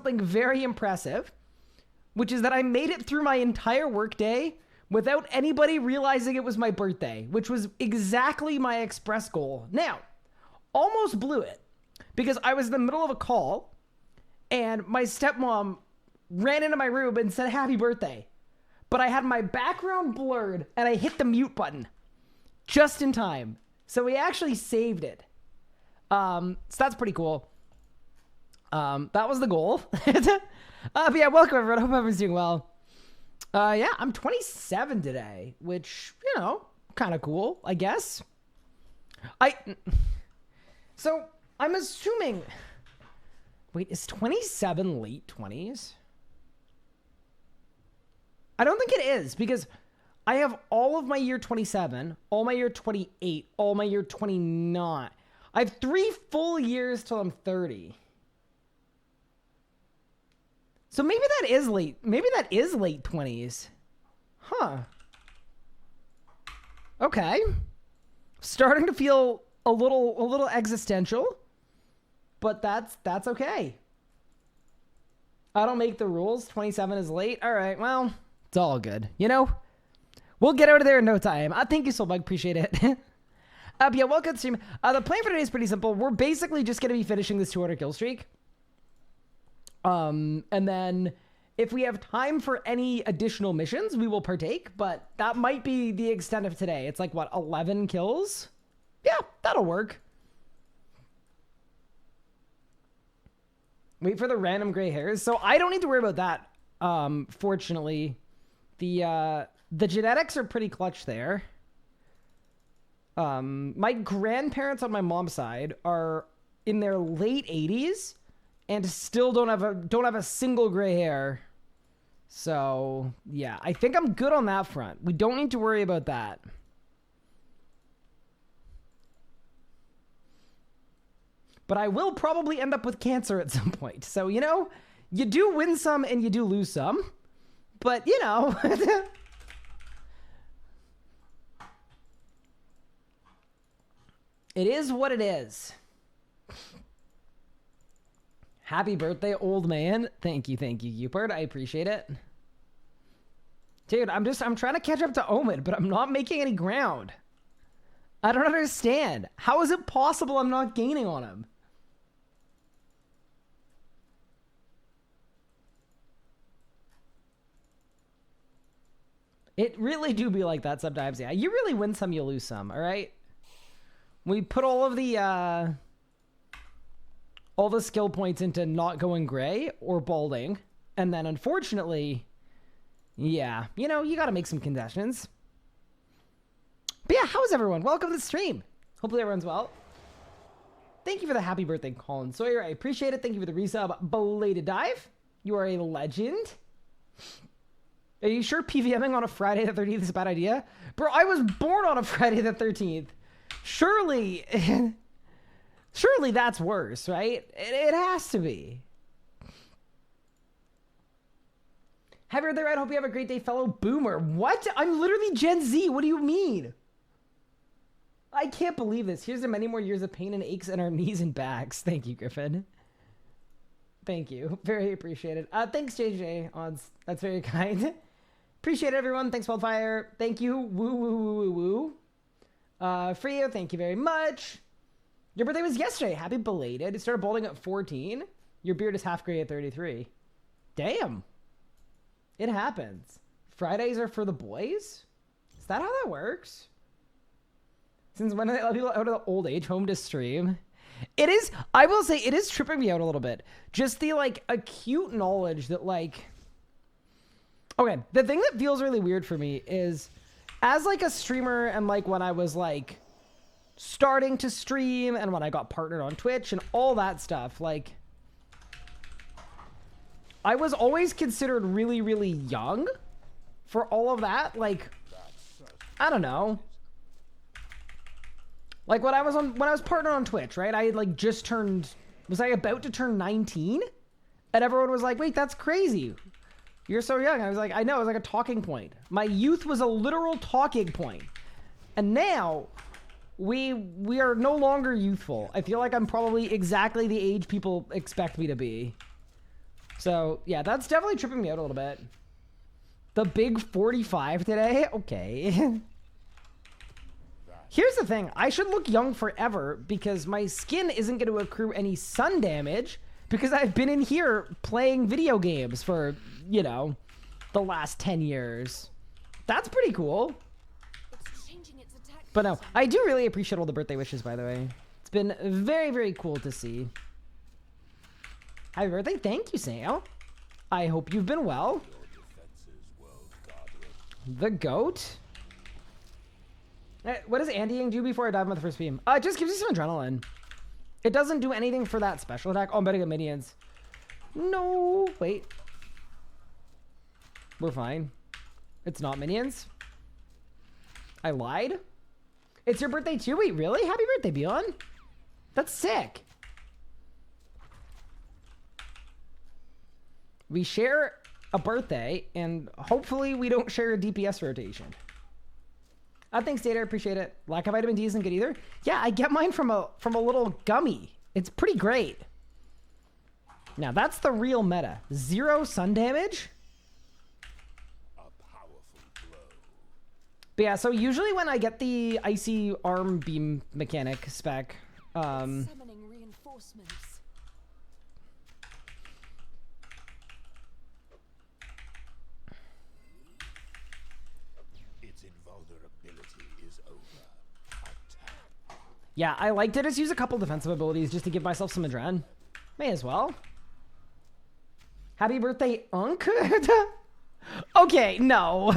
something very impressive, which is that I made it through my entire workday without anybody realizing it was my birthday, which was exactly my express goal. Now, almost blew it because I was in the middle of a call and my stepmom ran into my room and said, "Happy birthday." But I had my background blurred and I hit the mute button just in time. So we actually saved it. So that's pretty cool. That was the goal. But yeah, welcome everyone. Hope everyone's doing well. Yeah, I'm 27 today, which, you know, kind of cool, I guess. So I'm assuming, wait, is 27 late 20s? I don't think it is, because I have all of my year 27, all my year 28, all my year 29. I have 3 full years till I'm 30. So maybe that is late. Maybe that is late 20s. Huh. Okay. Starting to feel a little existential, but that's okay. I don't make the rules. 27 is late. All right. Well, it's all good. You know, we'll get out of there in no time. Thank you so much. Appreciate it. Yeah, welcome to stream. The plan for today is pretty simple. We're basically just going to be finishing this 200 kill streak. And then if we have time for any additional missions, we will partake, but that might be the extent of today. It's like, what, 11 kills? Yeah, that'll work. Wait for the random gray hairs. So I don't need to worry about that. Fortunately, the genetics are pretty clutch there. My grandparents on my mom's side are in their late 80s and still don't have a single gray hair. So yeah, I think I'm good on that front. We don't need to worry about that. But I will probably end up with cancer at some point. So, you know, you do win some and you do lose some. But, you know. It is what it is. Happy birthday, old man. Thank you, Cupid. I appreciate it. Dude, I'm trying to catch up to Omid, but I'm not making any ground. I don't understand. How is it possible I'm not gaining on him? It really do be like that sometimes, yeah. You really win some, you lose some, all right? We put all of the skill points into not going gray or balding, and then unfortunately, yeah, you know, you gotta make some concessions. But yeah, how is everyone? Welcome to the stream. Hopefully everyone's well. Thank you for the happy birthday, Colin Sawyer. I appreciate it. Thank you for the resub, Belated Dive. You are a legend. Are you sure PVMing on a Friday the 13th is a bad idea? Bro, I was born on a Friday the 13th. Surely, surely that's worse, right? It has to be. Happy birthday, right? Hope you have a great day, fellow boomer. What? I'm literally Gen Z. What do you mean? I can't believe this. Here's to many more years of pain and aches in our knees and backs. Thank you, Griffin. Thank you. Very appreciated. Thanks, JJ. Odds. That's very kind. Appreciate it, everyone. Thanks, Wildfire. Thank you. Woo, woo, woo, woo, woo. Frio, thank you very much. Your birthday was yesterday. Happy belated. It started balding at 14. Your beard is half gray at 33. Damn. It happens. Fridays are for the boys? Is that how that works? Since when do they let people out of the old age home to stream? It is, I will say, it is tripping me out a little bit. Just the, like, acute knowledge that, like... Okay, the thing that feels really weird for me is, as, like, a streamer and, like, when I was, like, starting to stream and when I got partnered on Twitch and all that stuff, like... I was always considered really, really young for all of that. Like, I don't know. Like when I was partnered on Twitch, right? I had like just turned, was I about to turn 19? And everyone was like, wait, that's crazy. You're so young. I was like, I know, it was like a talking point. My youth was a literal talking point. And now we are no longer youthful. I feel like I'm probably exactly the age people expect me to be. So, yeah, that's definitely tripping me out a little bit. The big 45 today? Okay. Here's the thing. I should look young forever because my skin isn't going to accrue any sun damage because I've been in here playing video games for, you know, the last 10 years. That's pretty cool. But no, I do really appreciate all the birthday wishes, by the way. It's been very, very cool to see. Happy birthday. Thank you, Sam. I hope you've been well. The goat? What does Andying do before I dive on the first beam? It just gives you some adrenaline. It doesn't do anything for that special attack. Oh, I'm betting on minions. No, wait. We're fine. It's not minions. I lied. It's your birthday too? Wait, really? Happy birthday, Beyond. That's sick. We share a birthday, and hopefully we don't share a DPS rotation. Thanks, Data. I appreciate it. Lack of vitamin D isn't good either. Yeah, I get mine from a little gummy. It's pretty great. Now, that's the real meta. 0 sun damage. But yeah, so usually when I get the icy arm beam mechanic spec, Summoning reinforcements. Its invulnerability is over. Attack. yeah, I like to just use a couple defensive abilities just to give myself some adrenaline. May as well. Happy birthday, Unk. Okay, no.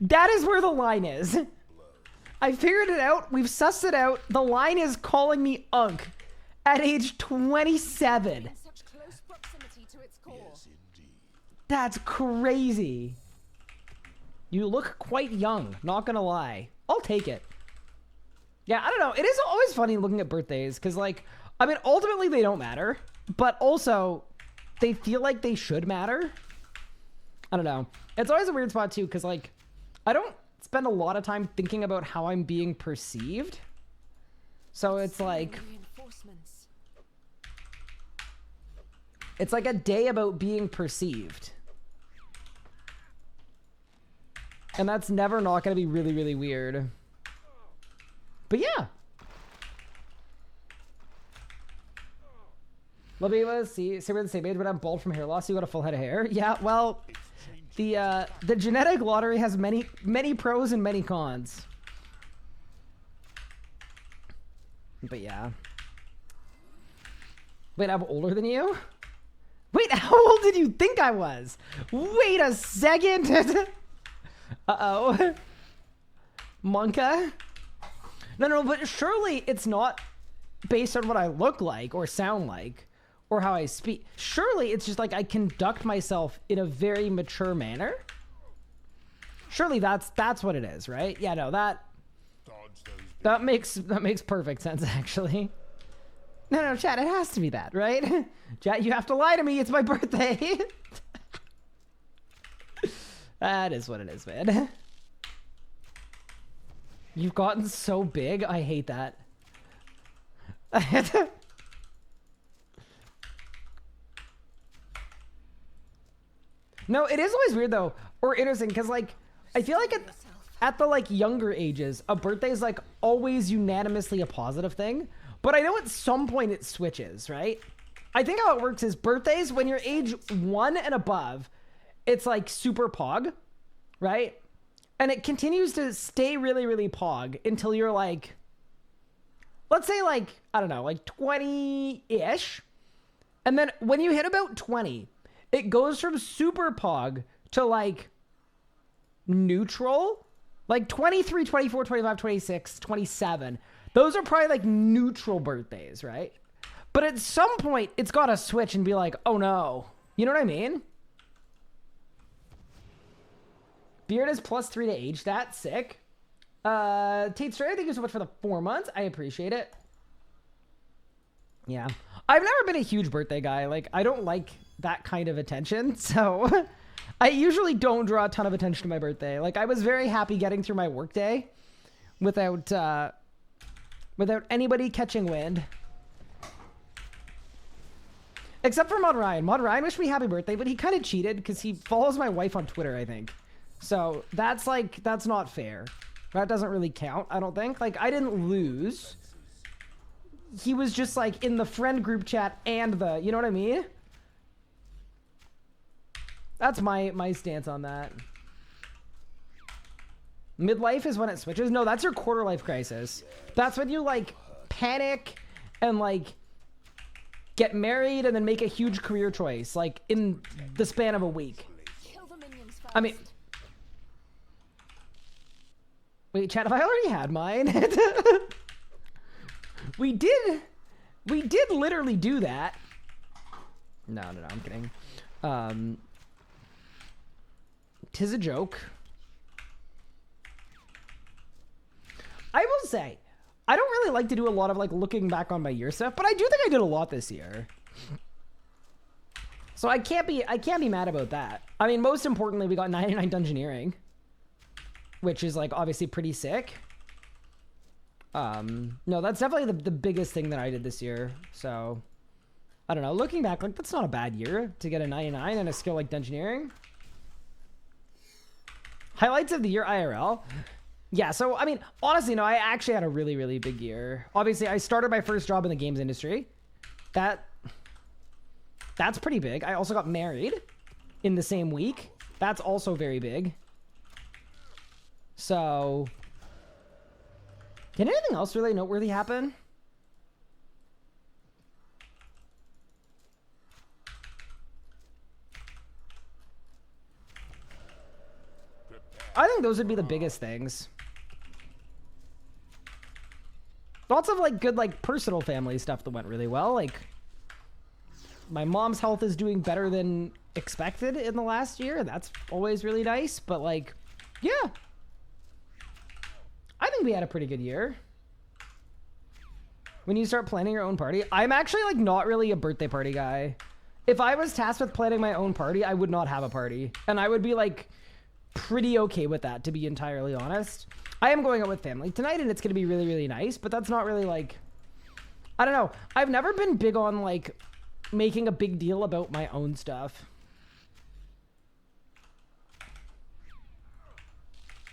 That is where the line is. I figured it out. We've sussed it out. The line is calling me Unk at age 27. In such close proximity to its core. Yes, indeed. That's crazy. You look quite young, not gonna lie. I'll take it. Yeah, I don't know. It is always funny looking at birthdays because, like, I mean, ultimately they don't matter, but also they feel like they should matter. I don't know. It's always a weird spot too because, like, I don't spend a lot of time thinking about how I'm being perceived. So it's like, Reinforcements. it's like a day about being perceived. And that's never not going to be really, really weird. But yeah. Let me see we're the same age, but I'm bald from hair loss. You got a full head of hair. Yeah, well, the genetic lottery has many pros and many cons. But yeah. Wait, I'm older than you? Wait, how old did you think I was? Wait a second. Uh-oh. Monka? No, but surely it's not based on what I look like or sound like or how I speak. Surely it's just like I conduct myself in a very mature manner. Surely that's what it is, right? Yeah, no, that makes perfect sense, actually. No, chat, it has to be that, right? Chat, you have to lie to me. It's my birthday. That is what it is, man. You've gotten so big. I hate that. No, it is always weird though, or interesting, because like I feel like at the like younger ages, a birthday is like always unanimously a positive thing. But I know at some point it switches, right? I think how it works is birthdays, when you're age 1 and above, it's like super pog, right? And it continues to stay really, really pog until you're like, let's say like, I don't know, like 20-ish. And then when you hit about 20, it goes from super pog to like neutral, like 23, 24, 25, 26, 27. Those are probably like neutral birthdays, right? But at some point, it's got to switch and be like, oh no. You know what I mean? Beard is +3 to age. That's sick. Tate Stray, thank you so much for the 4 months. I appreciate it. Yeah. I've never been a huge birthday guy. Like, I don't like that kind of attention. So I usually don't draw a ton of attention to my birthday. Like, I was very happy getting through my workday without anybody catching wind. Except for Mod Ryan. Mod Ryan wished me happy birthday, but he kind of cheated because he follows my wife on Twitter, I think. So that's like, that's not fair. That doesn't really count, I don't think. Like, I didn't lose. He was just like in the friend group chat and the, you know what I mean? That's my stance on that. Midlife is when it switches. No, that's your quarter life crisis. That's when you like panic and like get married and then make a huge career choice, like in the span of a week. Kill the minions first. I mean, wait, chat, have I already had mine? we did literally do that. No, I'm kidding. 'Tis a joke. I will say, I don't really like to do a lot of like looking back on my year stuff, but I do think I did a lot this year. So I can't be mad about that. I mean, most importantly, we got 99 Dungeoneering, which is like obviously pretty sick. No, that's definitely the biggest thing that I did this year. So I don't know, looking back, like that's not a bad year to get a 99 and a skill like Dungeoneering. Highlights of the year IRL. Yeah, so, I mean, honestly, no, I actually had a really, really big year. Obviously, I started my first job in the games industry. That's pretty big. I also got married in the same week. That's also very big. So, did anything else really noteworthy happen? I think those would be the biggest things. Lots of like good like personal family stuff that went really well. Like my mom's health is doing better than expected in the last year. That's always really nice. But like, yeah, I think we had a pretty good year. When you start planning your own party, I'm actually like not really a birthday party guy. If I was tasked with planning my own party, I would not have a party. And I would be like pretty okay with that, to be entirely honest. I am going out with family tonight and it's going to be really, really nice, but that's not really like, I don't know. I've never been big on like making a big deal about my own stuff.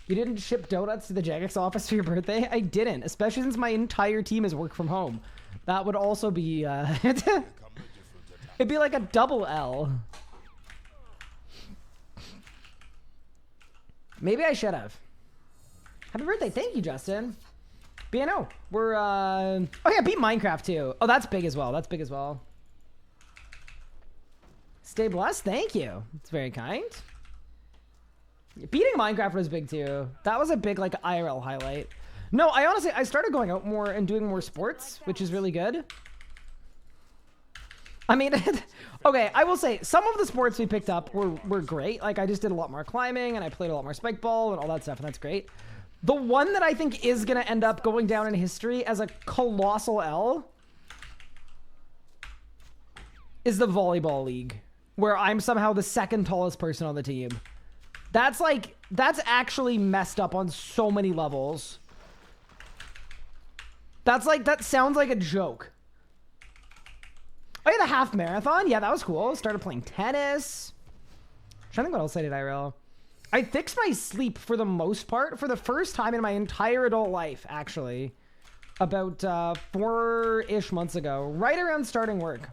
You didn't ship donuts to the Jagex office for your birthday? I didn't, especially since my entire team is work from home. That would also be, it'd be like a double L. Maybe I should have. Happy birthday. Thank you, Justin. BNO. We're, oh yeah, beat Minecraft too. Oh, that's big as well. That's big as well. Stay blessed. Thank you. It's very kind. Beating Minecraft was big too. That was a big, like, IRL highlight. No, I started going out more and doing more sports, which is really good. I mean, okay, I will say some of the sports we picked up were great. Like, I just did a lot more climbing and I played a lot more spike ball and all that stuff, and that's great. The one that I think is going to end up going down in history as a colossal L is the volleyball league, where I'm somehow the second tallest person on the team. That's like, that's actually messed up on so many levels. That's like, that sounds like a joke. Oh yeah, the half marathon. Yeah, that was cool. Started playing tennis. I'm trying to think what else I did IRL. I fixed my sleep for the most part for the first time in my entire adult life, actually. About 4-ish months ago, right around starting work.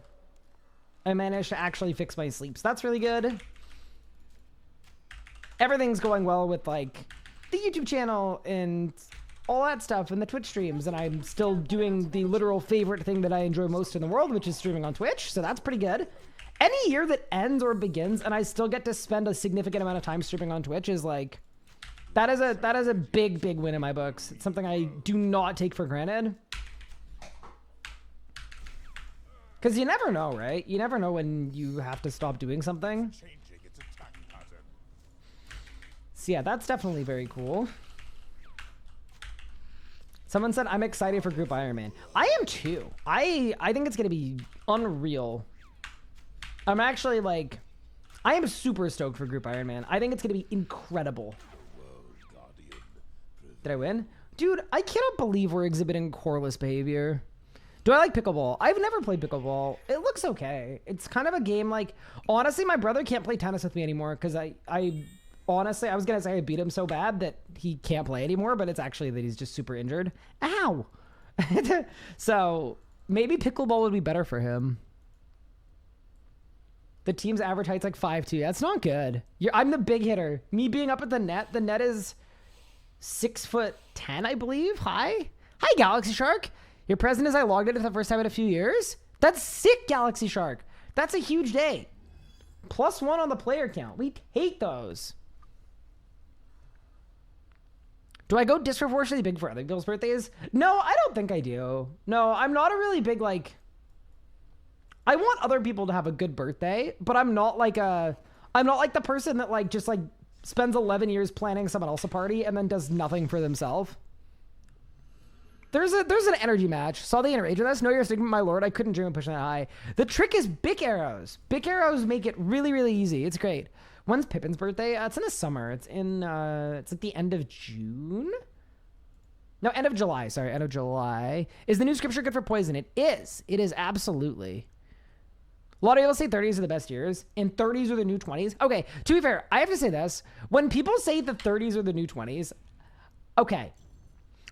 I managed to actually fix my sleep, so that's really good. Everything's going well with like the YouTube channel and all that stuff and the Twitch streams, and I'm still doing the literal favorite thing that I enjoy most in the world, which is streaming on Twitch, so that's pretty good. Any year that ends or begins and I still get to spend a significant amount of time streaming on Twitch is like, that is a big, big win in my books. It's something I do not take for granted. Because you never know, right? You never know when you have to stop doing something. Changing its attack pattern. So yeah, that's definitely very cool. Someone said, I'm excited for Group Iron Man. I am too. I think it's going to be unreal. I'm actually like, I am super stoked for Group Iron Man. I think it's going to be incredible. Did I win? Dude, I cannot believe we're exhibiting coreless behavior. Do I like pickleball? I've never played pickleball. It looks okay. It's kind of a game like, honestly, my brother can't play tennis with me anymore because honestly, I was going to say I beat him so bad that he can't play anymore, but it's actually that he's just super injured. Ow! So maybe pickleball would be better for him. The team's average height's like 5'2". That's not good. I'm the big hitter. Me being up at the net is 6'10", I believe. Hi, Galaxy Shark. You're present as I logged in for the first time in a few years. That's sick, Galaxy Shark. That's a huge day. +1 on the player count. We hate those. Do I go disproportionately big for other people's birthdays? No, I don't think I do. No, I'm not a really big, like... I want other people to have a good birthday, but I'm not like the person that like just like spends 11 years planning someone else a party and then does nothing for themselves. There's an energy match. Saw the enrage of this. No, you're sticking, my lord. I couldn't dream of pushing that high. The trick is big arrows. Big arrows make it really, really easy. It's great. When's Pippin's birthday? It's in the summer. It's at the end of June. No, end of July. Sorry, end of July. Is the new scripture good for poison? It is. It is absolutely. A lot of people say 30s are the best years, and 30s are the new 20s. Okay, to be fair, I have to say this. When people say the 30s are the new 20s, okay,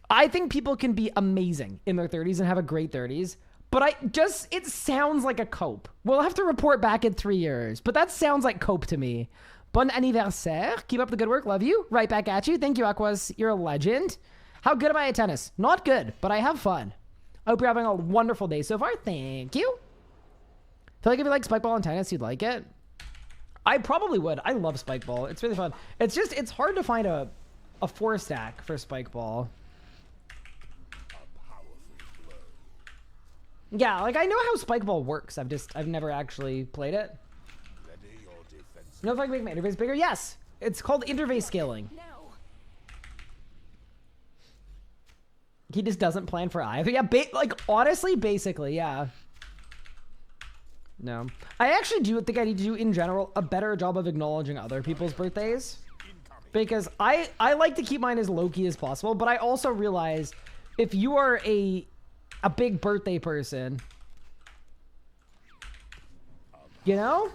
I think people can be amazing in their 30s and have a great 30s, but it sounds like a cope. We'll have to report back in 3 years, but that sounds like cope to me. Bon anniversaire. Keep up the good work. Love you. Right back at you. Thank you, Aquas. You're a legend. How good am I at tennis? Not good, but I have fun. I hope you're having a wonderful day so far. Thank you. Feel like if you like spike ball and tennis, you'd like it. I probably would. I love spike ball. It's really fun. It's hard to find a 4-stack for spike ball. Yeah, like I know how spike ball works. I've never actually played it. You know if I can make my interface bigger? Yes. It's called interface scaling. No. He just doesn't plan for either. Yeah, like honestly, basically, yeah. No. I actually do think I need to do, in general, a better job of acknowledging other people's birthdays. Because I like to keep mine as low-key as possible, but I also realize if you are a big birthday person, you know?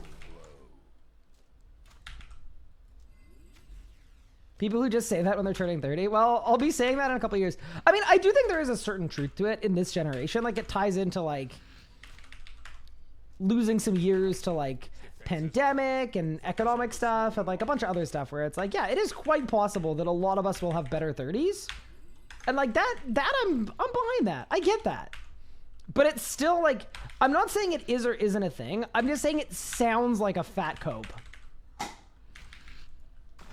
People who just say that when they're turning 30, well, I'll be saying that in a couple of years. I mean, I do think there is a certain truth to it in this generation. Like, it ties into, like... losing some years to like pandemic and economic stuff and like a bunch of other stuff where it's like, yeah, it is quite possible that a lot of us will have better 30s. And like that I'm behind that. I get that. But it's still like, I'm not saying it is or isn't a thing. I'm just saying it sounds like a fat cope.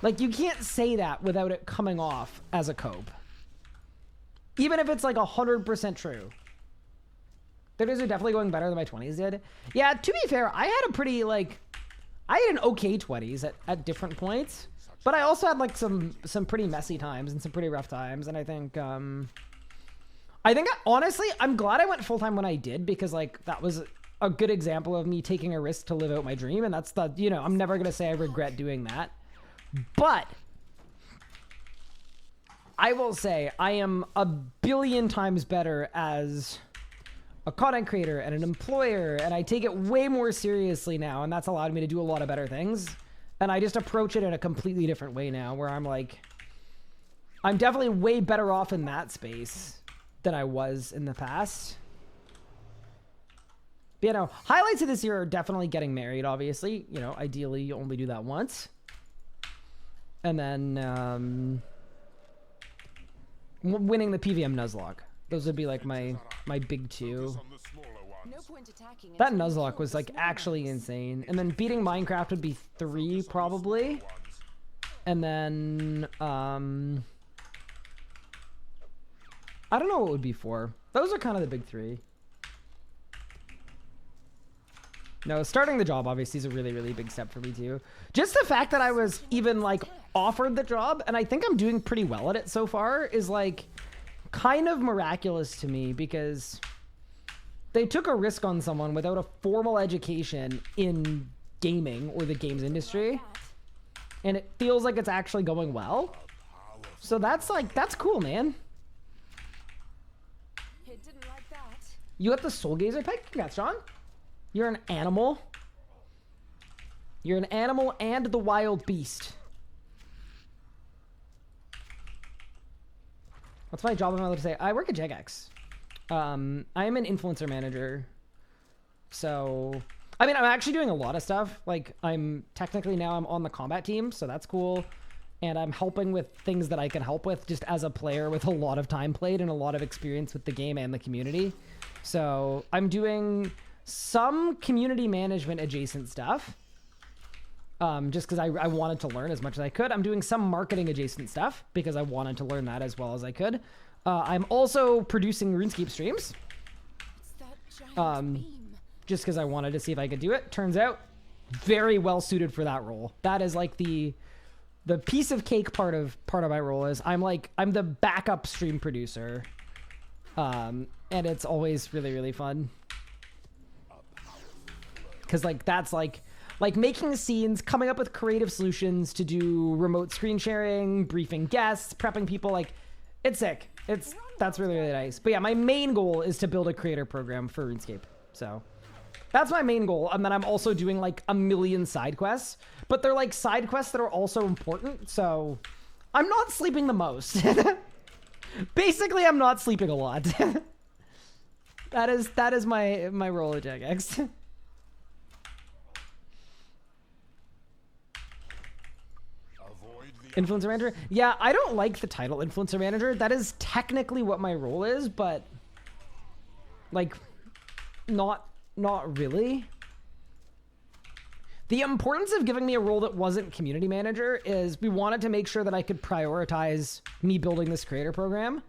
Like you can't say that without it coming off as a cope. Even if it's like 100% true. 30s are definitely going better than my 20s did. Yeah, to be fair, I had a pretty, like... I had an okay 20s at different points. But I also had, like, some pretty messy times and some pretty rough times. And I think, honestly, I'm glad I went full-time when I did. Because, like, that was a good example of me taking a risk to live out my dream. And that's the, you know, I'm never going to say I regret doing that. But... I will say, I am a billion times better as... a content creator and an employer, and I take it way more seriously now, and that's allowed me to do a lot of better things. And I just approach it in a completely different way now, where I'm like, I'm definitely way better off in that space than I was in the past. But, you know, highlights of this year are definitely getting married, obviously. You know, ideally you only do that once. And then winning the PVM Nuzlocke. Those would be like my big two. No point attacking That until Nuzlocke was like actually insane. And then beating Minecraft would be 3 probably. And then I don't know what would be 4. Those are kind of the big 3. No, starting the job obviously is a really, really big step for me too. Just the fact that I was even like offered the job, and I think I'm doing pretty well at it so far, is like kind of miraculous to me, because they took a risk on someone without a formal education in gaming or the games industry, and it feels like it's actually going well. So that's like, that's cool, man. It didn't like that. You got the Soul Gazer pick? Congrats, Sean. You're an animal. You're an animal and the wild beast. What's my job? Am I allowed to say? I work at Jagex. I am an influencer manager. So, I mean, I'm actually doing a lot of stuff. Like, I'm on the combat team, so that's cool. And I'm helping with things that I can help with just as a player with a lot of time played and a lot of experience with the game and the community. So, I'm doing some community management adjacent stuff. Just because I wanted to learn as much as I could. I'm doing some marketing adjacent stuff because I wanted to learn that as well as I could. I'm also producing RuneScape streams. Just because I wanted to see if I could do it. Turns out, very well suited for that role. That is like the piece of cake part of my role is I'm the backup stream producer. And it's always really, really fun. Because that's like making scenes, coming up with creative solutions to do remote screen sharing, briefing guests, prepping people, it's sick. That's really, really nice. But yeah, my main goal is to build a creator program for RuneScape. So that's my main goal. And then I'm also doing a million side quests, but they're side quests that are also important. So I'm not sleeping the most. Basically, I'm not sleeping a lot. That is my role at Jagex. Influencer manager? Yeah, I don't like the title influencer manager. That is technically what my role is, but not really. The importance of giving me a role that wasn't community manager is we wanted to make sure that I could prioritize me building this creator program.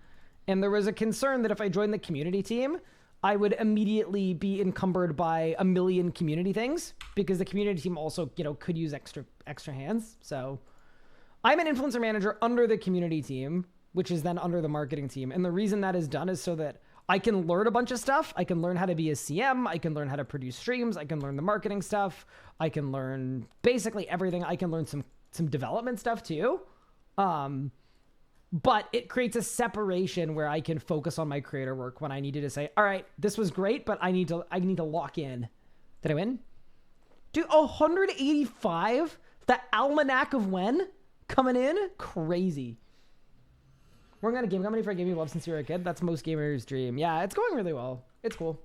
And there was a concern that if I joined the community team, I would immediately be encumbered by a million community things because the community team also, could use extra hands. So I'm an influencer manager under the community team, which is then under the marketing team. And the reason that is done is so that I can learn a bunch of stuff. I can learn how to be a CM. I can learn how to produce streams. I can learn the marketing stuff. I can learn basically everything. I can learn some development stuff too. But it creates a separation where I can focus on my creator work when I needed to say, all right, this was great, but I need to lock in. Did I win? Dude, 185? The Almanac of When? Coming in crazy. Working on a game company for a gaming love since you were a kid. That's most gamers' dream. Yeah, it's going really well. It's cool.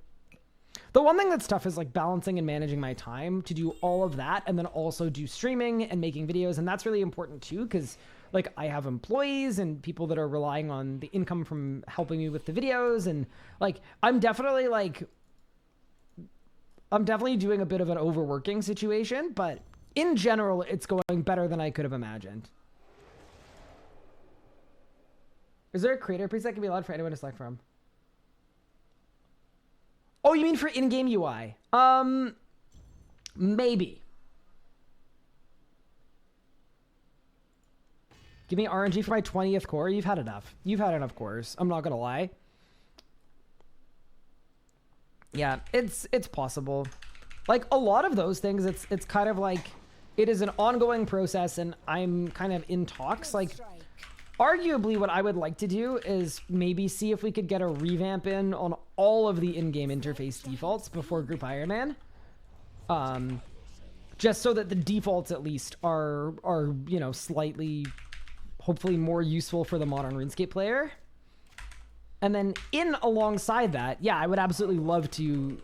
The one thing that's tough is balancing and managing my time to do all of that and then also do streaming and making videos. And that's really important too because I have employees and people that are relying on the income from helping me with the videos. And I'm definitely doing a bit of an overworking situation, but in general, it's going better than I could have imagined. Is there a creator preset that can be allowed for anyone to select from? Oh, you mean for in-game UI? Maybe. Give me RNG for my 20th core. You've had enough. You've had enough cores. I'm not gonna lie. Yeah, it's possible. A lot of those things, it's kind of it is an ongoing process, and I'm kind of in talks. Arguably, what I would like to do is maybe see if we could get a revamp in on all of the in-game interface defaults before Group Iron Man. Just so that the defaults at least are slightly, hopefully more useful for the modern RuneScape player. And then alongside that, yeah, I would absolutely love to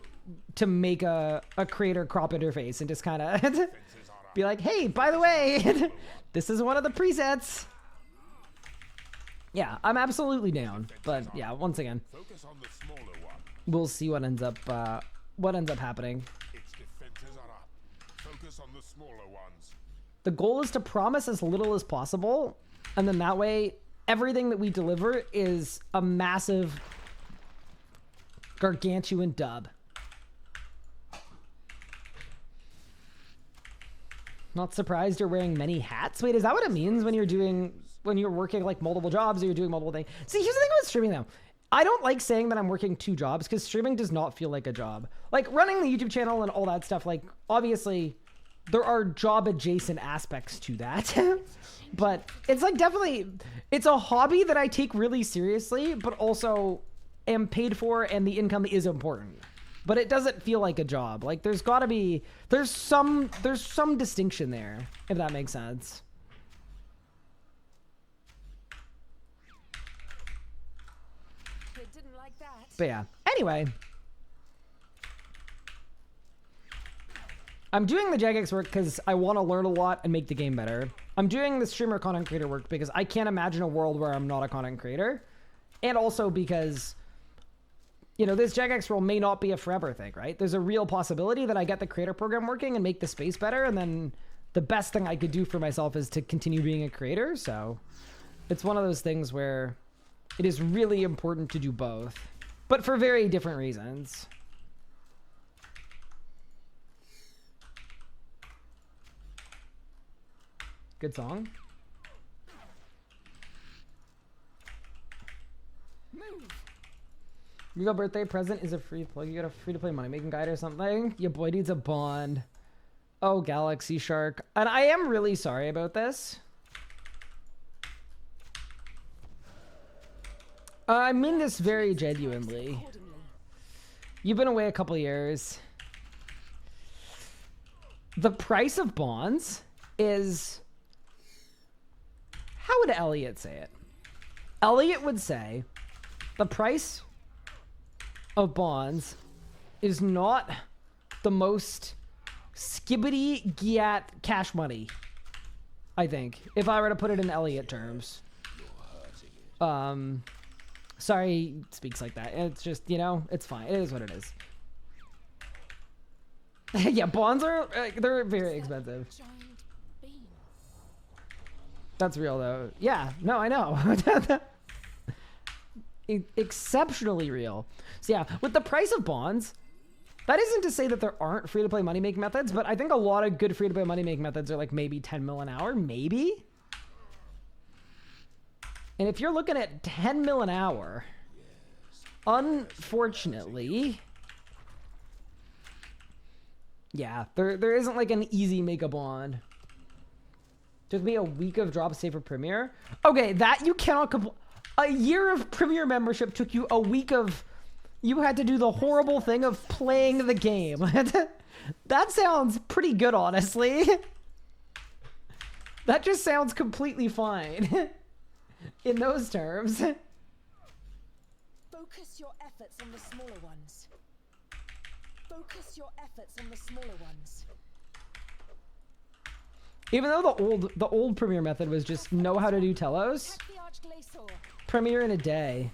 make a creator crop interface and just kind of be like, hey, by the way, this is one of the presets. Yeah, I'm absolutely down. But yeah, once again, we'll see what ends up happening. The goal is to promise as little as possible, and then that way, everything that we deliver is a massive, gargantuan dub. Not surprised you're wearing many hats. Wait, is that what it means when you're working multiple jobs or you're doing multiple things? See, here's the thing about streaming though. I don't like saying that I'm working 2 jobs because streaming does not feel like a job. Running the YouTube channel and all that stuff, obviously there are job adjacent aspects to that. But it's definitely, it's a hobby that I take really seriously, but also am paid for and the income is important. But it doesn't feel like a job. Like there's some distinction there, if that makes sense. They didn't like that. But yeah. Anyway. I'm doing the Jagex work because I want to learn a lot and make the game better. I'm doing the streamer content creator work because I can't imagine a world where I'm not a content creator. And also because, you know, this Jagex role may not be a forever thing, right? There's a real possibility that I get the creator program working and make the space better. And then the best thing I could do for myself is to continue being a creator. So it's one of those things where it is really important to do both, but for very different reasons. Good song. Move. Your birthday present is a free plug. You got a free to play money making guide or something. Your boy needs a bond. Oh, Galaxy Shark. And I am really sorry about this. I mean this very genuinely. You've been away a couple years. The price of bonds is... How would Elliot say it? Elliot would say the price of bonds is not the most skibbity giat cash money, I think, if I were to put it in Elliot terms. Sorry he speaks like that. It's just, you know, it's fine. It is what it is. Yeah, bonds are, they're very expensive. That's real though. Yeah, no, I know. Exceptionally real. So yeah, with the price of bonds, that isn't to say that there aren't free-to-play money-making methods, but I think a lot of good free-to-play money-making methods are like maybe 10 mil an hour, maybe? And if you're looking at 10 mil an hour, unfortunately, yeah, there isn't like an easy make a bond. Took me a week of drop save for Premiere. Okay, that you cannot a year of Premiere membership took you a week of... You had to do the horrible thing of playing the game. That sounds pretty good, honestly. That just sounds completely fine. In those terms. Focus your efforts on the smaller ones. Focus your efforts on the smaller ones. Even though the old Premiere method was just know how to do telos. Premiere in a day.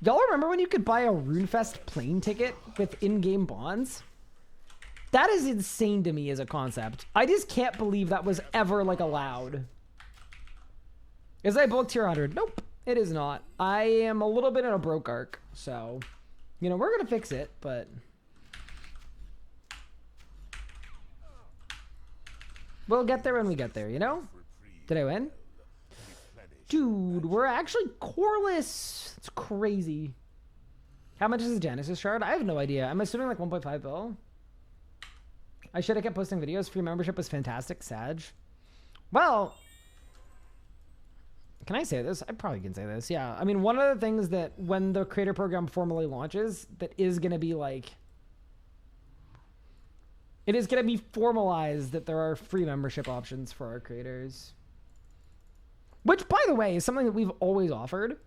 Y'all remember when you could buy a RuneFest plane ticket with in-game bonds? That is insane to me as a concept. I just can't believe that was ever like allowed. Is I booked tier 100? Nope, it is not. I am a little bit in a broke arc, so you know we're gonna fix it, but we'll get there when we get there, you know? Did I win? Dude, we're actually coreless. It's crazy. How much is a Genesis shard? I have no idea. I'm assuming like 1.5 bill. I should have kept posting videos. Free membership was fantastic. Sag. Well, can I say this? I probably can say this. Yeah. I mean, one of the things that when the creator program formally launches, that is going to be like... It is going to be formalized that there are free membership options for our creators. Which, by the way, is something that we've always offered.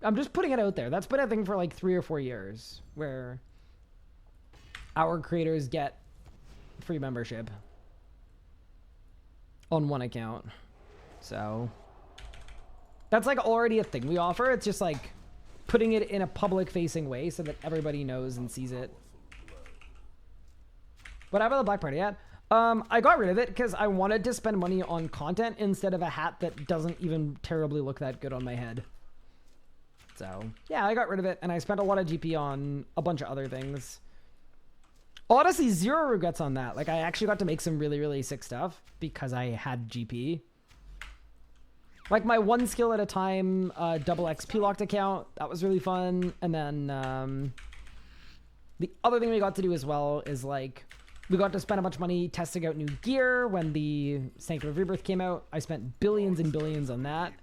I'm just putting it out there. That's been a thing for like 3 or 4 years, where our creators get free membership on one account. So that's like already a thing we offer. It's just like putting it in a public-facing way so that everybody knows and sees it. What happened to the Black Party at? I got rid of it because I wanted to spend money on content instead of a hat that doesn't even terribly look that good on my head. So, yeah, I got rid of it, and I spent a lot of GP on a bunch of other things. Honestly, zero regrets on that. Like, I actually got to make some really, really sick stuff because I had GP. Like, my one skill at a time double XP locked account. That was really fun. And then the other thing we got to do as well is, like... We got to spend a bunch of money testing out new gear when the Sanctum of Rebirth came out. I spent billions and billions on that.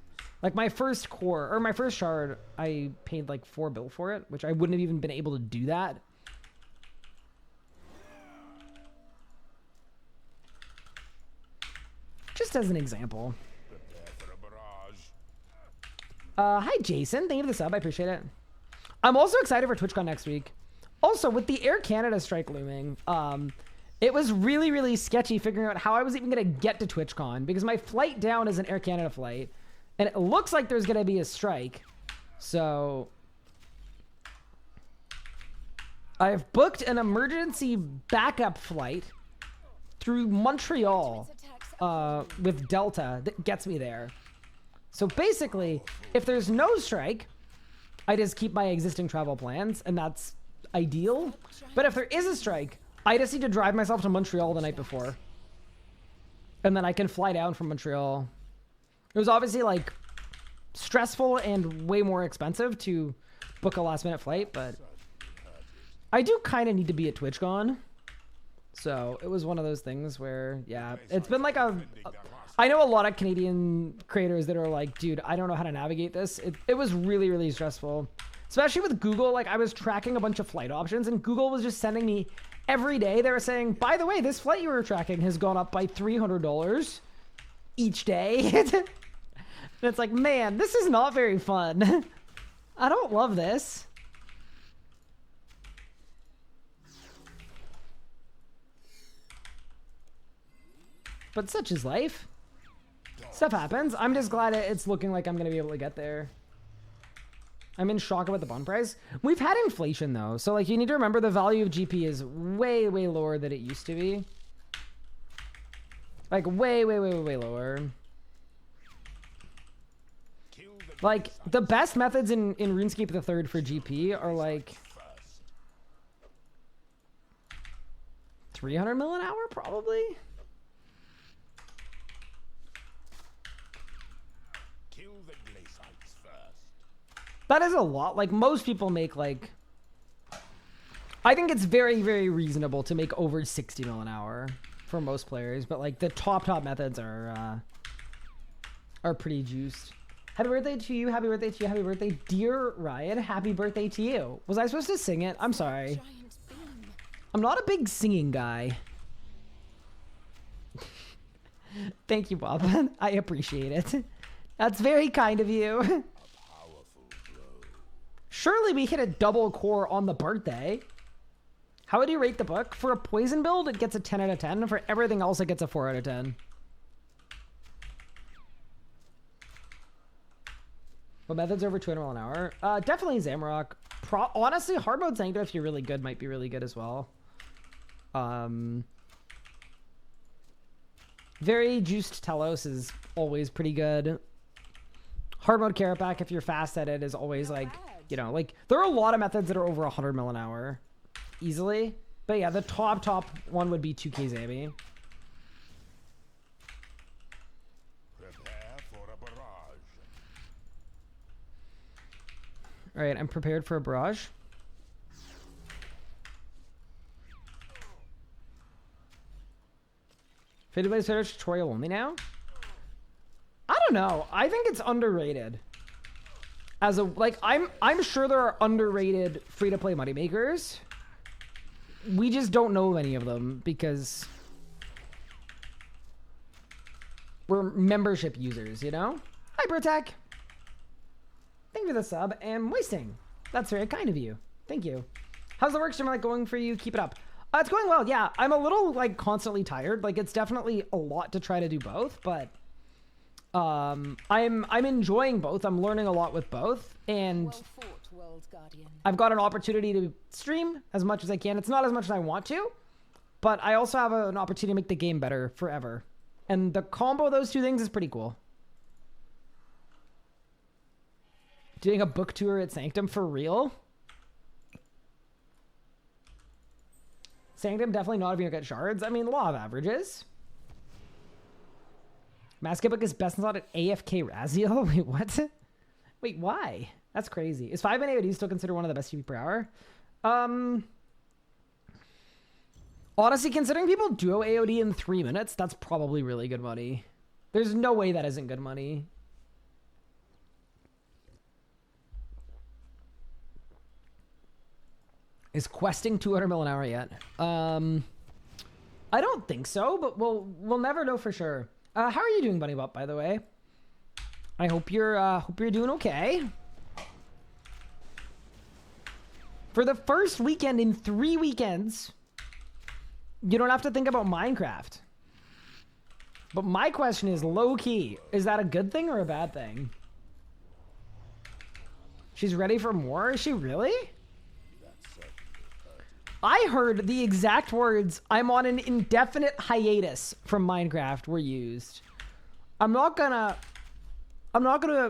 Like my first core, or my first shard, I paid like 4 bill for it, which I wouldn't have even been able to do that. Just as an example. Prepare for a barrage. Hi Jason, thank you for the sub, I appreciate it. I'm also excited for TwitchCon next week. Also, with the Air Canada strike looming, it was really, really sketchy figuring out how I was even going to get to TwitchCon, because my flight down is an Air Canada flight, and it looks like there's going to be a strike. So I've booked an emergency backup flight through Montreal with Delta that gets me there. So basically, if there's no strike, I just keep my existing travel plans, and that's ideal. But if there is a strike, I just need to drive myself to Montreal the night before, and then I can fly down from Montreal. It was obviously like stressful and way more expensive to book a last minute flight, but I do kind of need to be at TwitchCon. So it was one of those things where, yeah, it's been like I know a lot of Canadian creators that are like, dude, I don't know how to navigate this. It was really, really stressful, especially with Google. Like I was tracking a bunch of flight options, and Google was just sending me every day. They were saying, by the way, this flight you were tracking has gone up by $300 each day. And it's like, man, this is not very fun. I don't love this. But such is life. Stuff happens. I'm just glad it's looking like I'm going to be able to get there. I'm in shock about the bond price. We've had inflation though. So like you need to remember the value of GP is way, way lower than it used to be. Like way, way, way, way, way lower. Like the best methods in RuneScape the third for GP are like 300 mil an hour probably. That is a lot. Like most people make like, I think it's very, very reasonable to make over 60 mil an hour for most players, but like the top methods are pretty juiced. Happy birthday to you. Happy birthday to you. Happy birthday, dear Ryan. Happy birthday to you. Was I supposed to sing it? I'm sorry. I'm not a big singing guy. Thank you, Bob. I appreciate it. That's very kind of you. Surely we hit a double core on the birthday. How would you rate the book? For a poison build, it gets a 10 out of 10. For everything else, it gets a 4 out of 10. What methods over 200 mil an hour? Definitely Zamrock. Honestly, hard mode Sanctum, if you're really good, might be really good as well. Very juiced Telos is always pretty good. Hard mode Carapac, if you're fast at it, is always like, you know, like there are a lot of methods that are over 100 mil an hour easily. But yeah, the top one would be 2K Zammy. Prepare for a barrage. All right, I'm prepared for a barrage. Faded by Spider tutorial only now? I don't know. I think it's underrated. As a like, I'm sure there are underrated free-to-play moneymakers. We just don't know any of them because we're membership users, you know? Hi, Brotec. Thank you for the sub and wasting. That's very kind of you. Thank you. How's the work stream like going for you? Keep it up. It's going well. Yeah, I'm a little like constantly tired. Like it's definitely a lot to try to do both, but I'm enjoying both. I'm learning a lot with both, and Well fought, World Guardian. I've got an opportunity to stream as much as I can. It's not as much as I want to, but I also have an opportunity to make the game better forever. And the combo of those two things is pretty cool. Doing a book tour at Sanctum for real? Sanctum, definitely not if you don't get shards. I mean, law of averages. Masket book is best slot at AFK Raziel? Wait, what? Wait, why? That's crazy. Is 5 AOD still considered one of the best GP per hour? Honestly, considering people duo AOD in 3 minutes, that's probably really good money. There's no way that isn't good money. Is questing 200 mil an hour yet? I don't think so, but we'll never know for sure. How are you doing, Bunny Butt, by the way? I hope you're doing okay. For the first weekend in 3 weekends, you don't have to think about Minecraft. But my question is low-key. Is that a good thing or a bad thing? She's ready for more? Is she really? I heard the exact words, "I'm on an indefinite hiatus from Minecraft," were used. I'm not gonna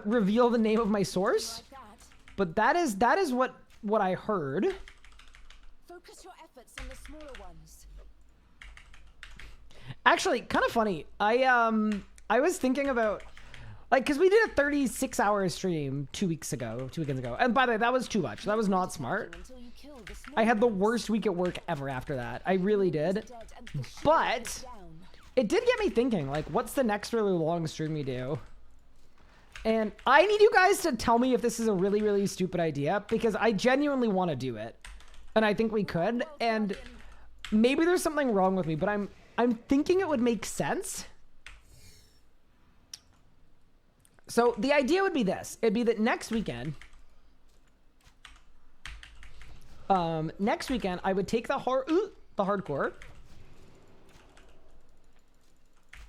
reveal the name of my source, but that is what I heard. Focus your efforts on the smaller ones. Actually, kind of funny. I was thinking about, like, because we did a 36-hour stream 2 weekends ago. And by the way, that was too much. That was not smart. I had the worst week at work ever after that. I really did. But it did get me thinking, like, what's the next really long stream we do? And I need you guys to tell me if this is a really, really stupid idea, because I genuinely want to do it. And I think we could. And maybe there's something wrong with me, but I'm thinking it would make sense. So the idea would be this. It'd be that next weekend, I would take the hardcore.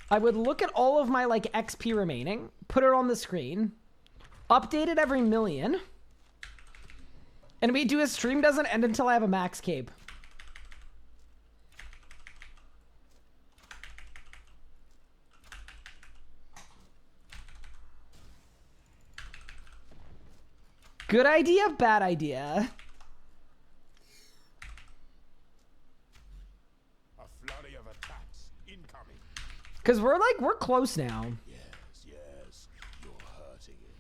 I would look at all of my, like, XP remaining, put it on the screen, update it every million, and we do a stream doesn't end until I have a max cape. Good idea, bad idea. A flurry of attacks incoming. Because we're close now. Yes, you're hurting it.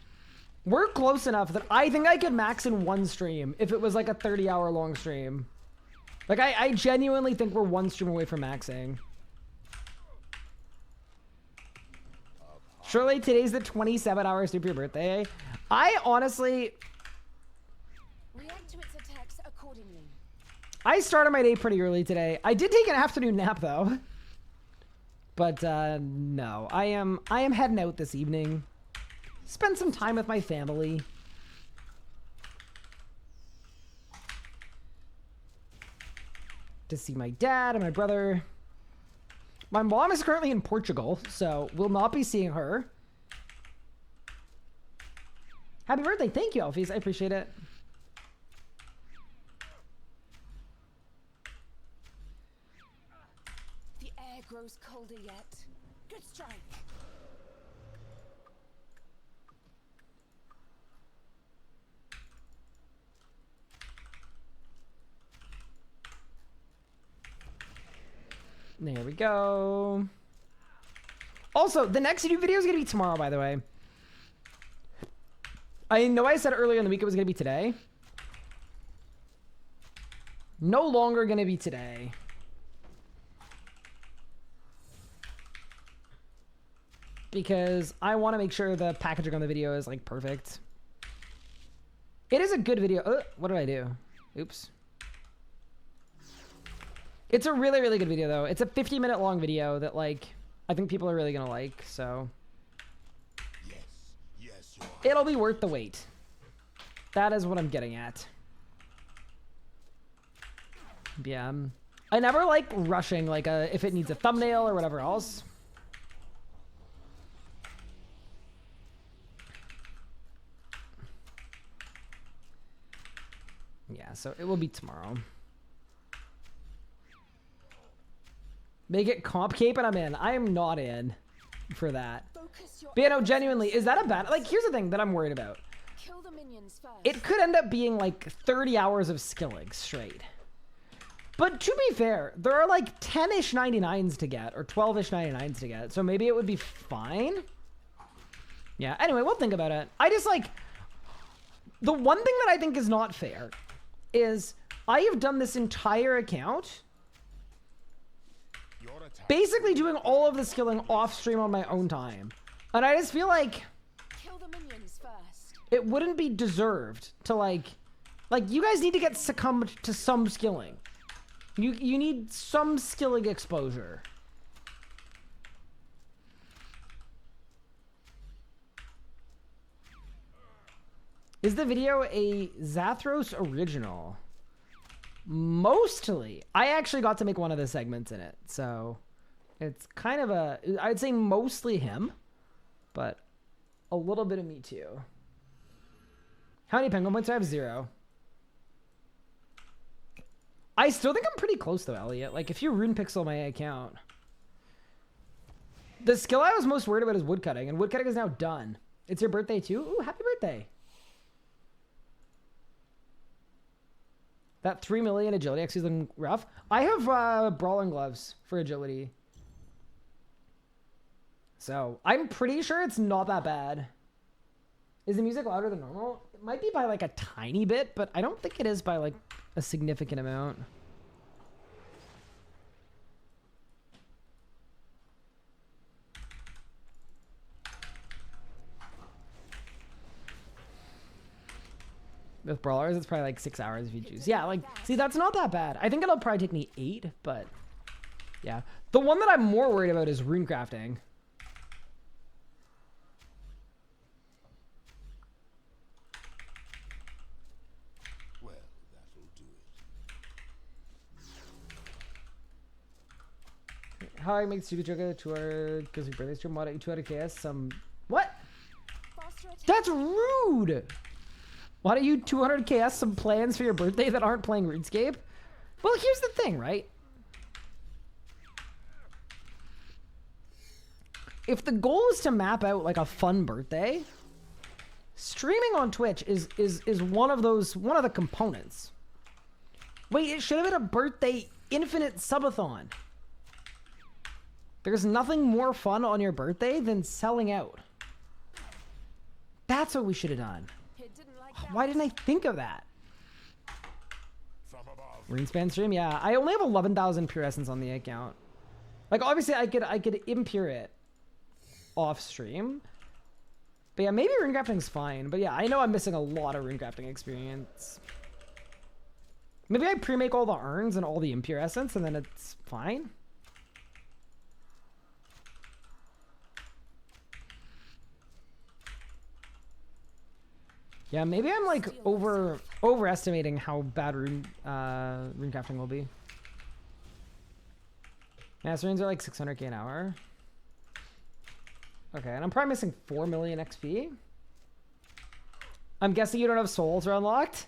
We're close enough that I think I could max in one stream if it was like a 30-hour long stream. Like, I genuinely think we're one stream away from maxing. Surely today's the 27-hour stream for your birthday. I honestly... React to its attacks accordingly. I started my day pretty early today. I did take an afternoon nap, though. But, no. I am heading out this evening. Spend some time with my family. To see my dad and my brother. My mom is currently in Portugal, so we'll not be seeing her. Happy birthday. Thank you, Alphys. I appreciate it. The air grows colder yet. Good strike. There we go. Also, the next YouTube video is going to be tomorrow, by the way. I know I said earlier in the week it was going to be today. No longer going to be today. Because I want to make sure the packaging on the video is, like, perfect. It is a good video. What did I do? Oops. It's a really, really good video, though. It's a 50-minute long video that, like, I think people are really going to like, so. Yes, It'll be worth the wait. That is what I'm getting at. Yeah. I never like rushing, like, if it needs a thumbnail or whatever else. Yeah, so it will be tomorrow. Make it comp cape and I'm in. I am not in for that. But you know, genuinely, is that a bad... Like, here's the thing that I'm worried about. Kill the minions first. It could end up being like 30 hours of skilling straight. But to be fair, there are like 10-ish 99s to get, or 12-ish 99s to get. So maybe it would be fine. Yeah, anyway, we'll think about it. I just like... The one thing that I think is not fair is I have done this entire account basically doing all of the skilling off stream on my own time. And I just feel like Kill the minions first. it wouldn't be deserved to, like, Like, you guys need to get succumbed to some skilling. You need some skilling exposure. Is the video a Zathros original? Mostly. I actually got to make one of the segments in it, so it's kind of a, I'd say mostly him, but a little bit of me too. How many penguin points do I have? 0. I still think I'm pretty close though, Elliot. Like, if you rune pixel my account. The skill I was most worried about is woodcutting, and woodcutting is now done. It's your birthday too? Ooh, happy birthday. That 3 million agility actually is looking rough. I have brawling gloves for agility. So I'm pretty sure it's not that bad. Is the music louder than normal? It might be by like a tiny bit, but I don't think it is by like a significant amount. With brawlers, it's probably like 6 hours if you choose. Yeah, like, see, that's not that bad. I think it'll probably take me 8, but yeah. The one that I'm more worried about is rune crafting. Well, that'll do it. How I make stupid joke at 200 because your birthday stream, what at 200 KS? What? That's rude! Why don't you 200 KS some plans for your birthday that aren't playing RuneScape? Well, here's the thing, right? If the goal is to map out like a fun birthday, streaming on Twitch is one of the components. Wait, it should have been a birthday infinite subathon. There's nothing more fun on your birthday than selling out. That's what we should have done. Why didn't I think of that? RuneSpan stream? Yeah, I only have 11,000 pure essence on the account. Like, obviously, I could impure it off stream. But yeah, maybe rune crafting's fine. But yeah, I know I'm missing a lot of rune crafting experience. Maybe I pre-make all the urns and all the impure essence, and then it's fine. Yeah, maybe I'm like overestimating how bad rune crafting will be. Yeah, so runes are like 600k an hour. Okay, and I'm probably missing 4 million XP. I'm guessing you don't have Soul Ultra unlocked?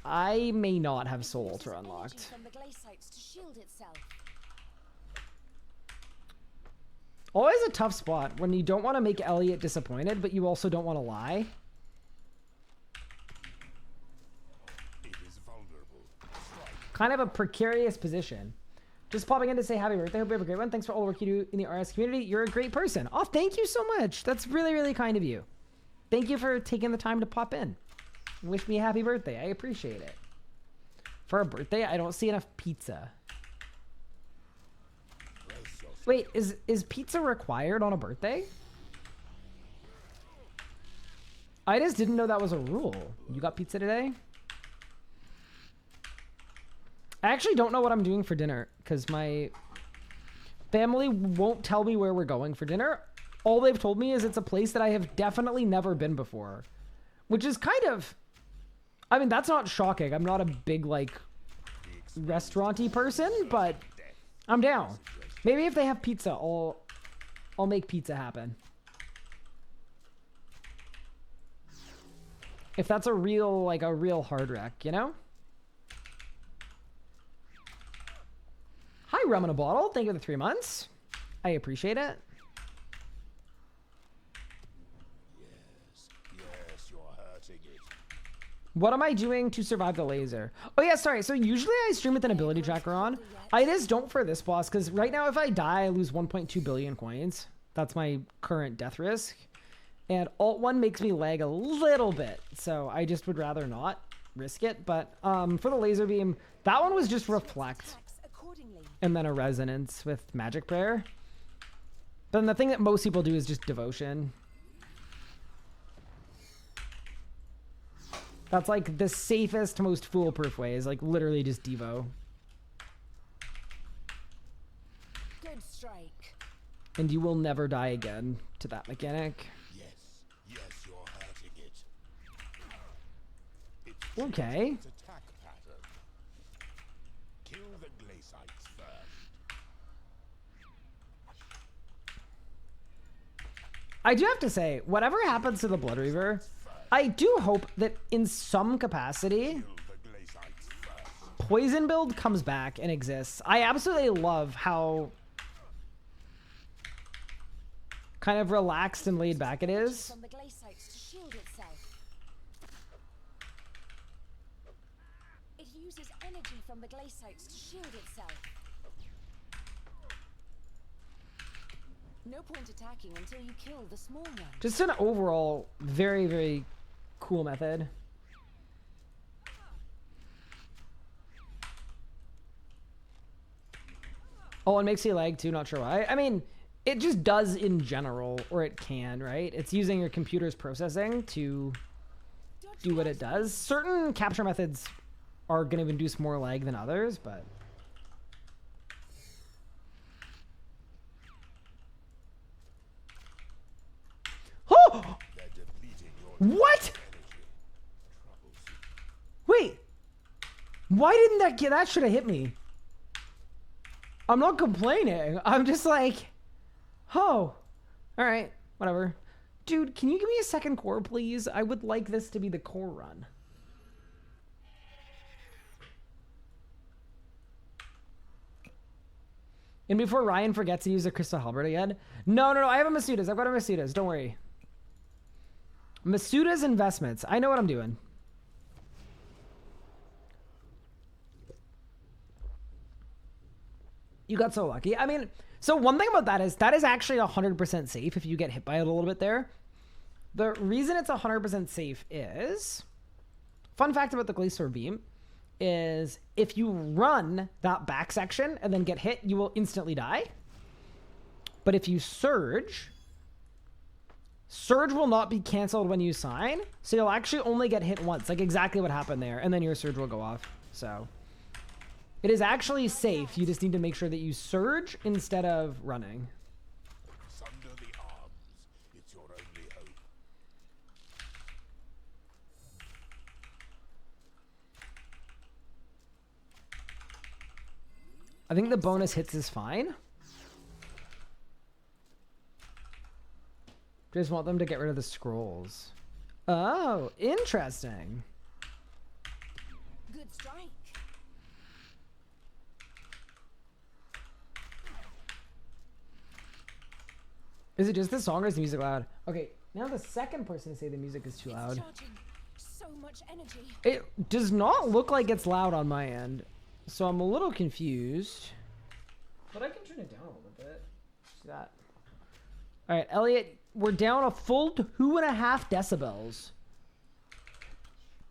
I may not have Soul Ultra unlocked. Always a tough spot when you don't want to make Elliot disappointed, but you also don't want to lie. It is vulnerable. Kind of a precarious position. Just popping in to say happy birthday. Hope you have a great one. Thanks for all the work you do in the RS community. You're a great person. Oh, thank you so much. That's really, really kind of you. Thank you for taking the time to pop in. Wish me a happy birthday. I appreciate it. For a birthday, I don't see enough pizza. Wait, is pizza required on a birthday? I just didn't know that was a rule. You got pizza today? I actually don't know what I'm doing for dinner because my family won't tell me where we're going for dinner. All they've told me is it's a place that I have definitely never been before, which is kind of, I mean, that's not shocking. I'm not a big like restaurant-y person, but I'm down. Maybe if they have pizza, I'll make pizza happen. If that's a real hard wreck, you know? Hi, rum in a bottle. Thank you for the 3 months. I appreciate it. Yes, you're hurting it. What am I doing to survive the laser? Oh yeah, sorry. So usually I stream with an ability tracker on. I just don't for this boss because right now if I die, I lose 1.2 billion coins. That's my current death risk. And Alt 1 makes me lag a little bit. So I just would rather not risk it. But for the laser beam, that one was just reflect. And then a resonance with magic prayer. Then the thing that most people do is just devotion. That's like the safest, most foolproof way is like literally just Devo. Good strike. And you will never die again to that mechanic. Yes, yes, you're hurting it. It's Okay. its attack pattern. Kill the glacites first. I do have to say, whatever happens to the Blood Reaver, I do hope that in some capacity, Kill the glacites first. Poison build comes back and exists. I absolutely love how kind of relaxed and laid back it is. From the glacites to shield itself. It uses energy from the glacites to shield itself. No point attacking until you kill the small one. Just an overall very, very cool method. Oh, it makes you lag too, not sure why. I mean, it just does in general, or it can, right? It's using your computer's processing to do what it does. Certain capture methods are going to induce more lag than others, but... Oh! They're depleting your What? energy. Troublesome. Wait. Why didn't that get... That should have hit me. I'm not complaining. I'm just like... Oh. Alright. Whatever. Dude, can you give me a second core, please? I would like this to be the core run. And before Ryan forgets to use the Crystal Halberd again. No, I have a Masuda's. I've got a Masuda's. Don't worry. Masuda's investments. I know what I'm doing. You got so lucky. I mean, so one thing about that is actually 100% safe if you get hit by it a little bit there. The reason it's 100% safe is... Fun fact about the Glacor Beam is if you run that back section and then get hit, you will instantly die. But if you surge will not be canceled when you sign, so you'll actually only get hit once, like exactly what happened there, and then your surge will go off. So it is actually safe. You just need to make sure that you surge instead of running. Sunder the arms. It's your only hope. I think the bonus hits is fine. Just want them to get rid of the scrolls. Oh, interesting. Good strike. Is it just the song or is the music loud? Okay, now the second person to say the music is too loud. It's charging so much energy. It does not look like it's loud on my end, so I'm a little confused. But I can turn it down a little bit. See that? All right, Elliot, we're down a full 2.5 decibels.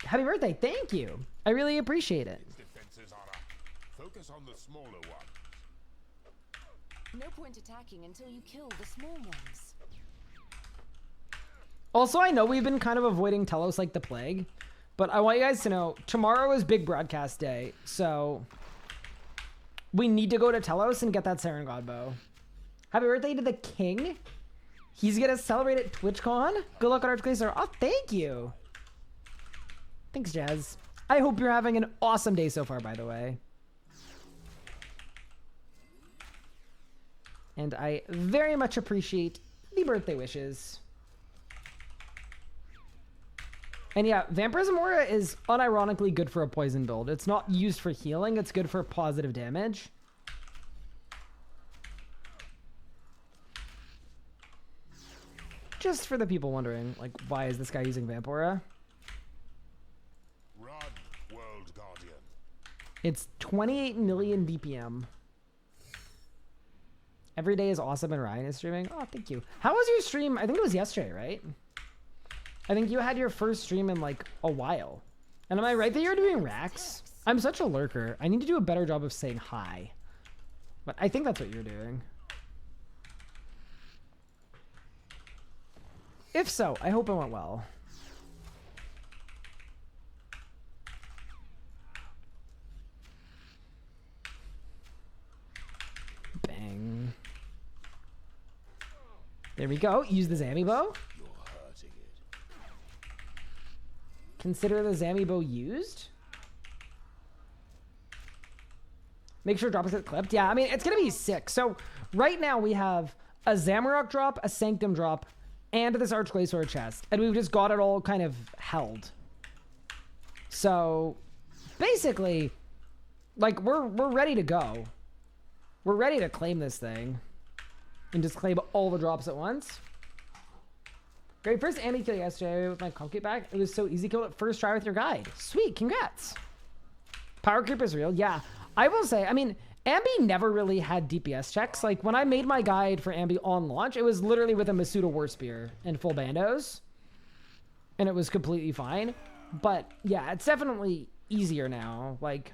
Happy birthday! Thank you. I really appreciate it. Its defenses are up. Focus on the smaller ones. No point attacking until you kill the small ones. Also, I know we've been kind of avoiding Telos like the plague, but I want you guys to know tomorrow is big broadcast day, so we need to go to Telos and get that Saren God bow. Happy birthday to the king. He's gonna celebrate at TwitchCon. Good luck on Archglazer. Oh, thank you. Thanks, Jazz. I hope you're having an awesome day so far, by the way. And I very much appreciate the birthday wishes. And yeah, Vampirism Aura is unironically good for a poison build. It's not used for healing, it's good for positive damage. Just for the people wondering, like, why is this guy using Vampora? Run, World Guardian. It's 28 million BPM. Every day is awesome and Ryan is streaming. Oh, thank you. How was your stream? I think it was yesterday, right? I think you had your first stream in like a while. And am I right that you're doing racks? I'm such a lurker. I need to do a better job of saying hi. But I think that's what you're doing. If so, I hope it went well. There we go. Use the Zammy bow. You're hurting it. Consider the Zammy bow used. Make sure drop is clipped. Yeah, I mean, it's going to be sick. So right now we have a Zamorak drop, a Sanctum drop, and this Arch Glacor chest. And we've just got it all kind of held. So basically, like, we're ready to go. We're ready to claim this thing. And just claim all the drops at once. Great first Ambi kill yesterday with my comp kit back. It was so easy kill it first try with your guide. Sweet, congrats. Power creep is real. Yeah, I will say, I mean, Ambi never really had DPS checks. Like, when I made my guide for Ambi on launch, it was literally with a Masuda War Spear and full bandos. And it was completely fine. But, yeah, it's definitely easier now. Like,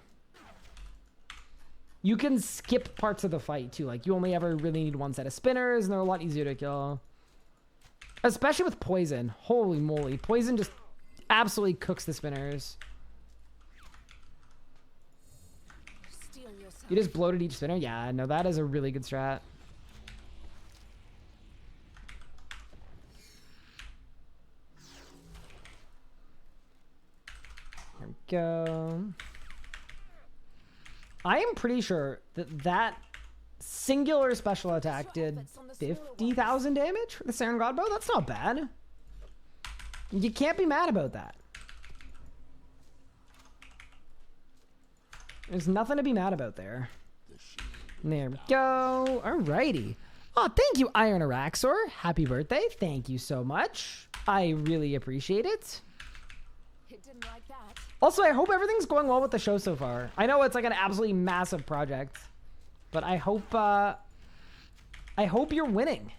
you can skip parts of the fight, too. Like, you only ever really need one set of spinners, and they're a lot easier to kill. Especially with Poison. Holy moly. Poison just absolutely cooks the spinners. You just bloated each spinner? Yeah, no, that is a really good strat. There we go. I am pretty sure that that singular special attack did 50,000 damage for the Saren Godbow. That's not bad. You can't be mad about that. There's nothing to be mad about there. There we go. Alrighty. Oh, thank you, Iron Araxor. Happy birthday. Thank you so much. I really appreciate it. It didn't like that. Also, I hope everything's going well with the show so far. I know it's like an absolutely massive project, but I hope you're winning.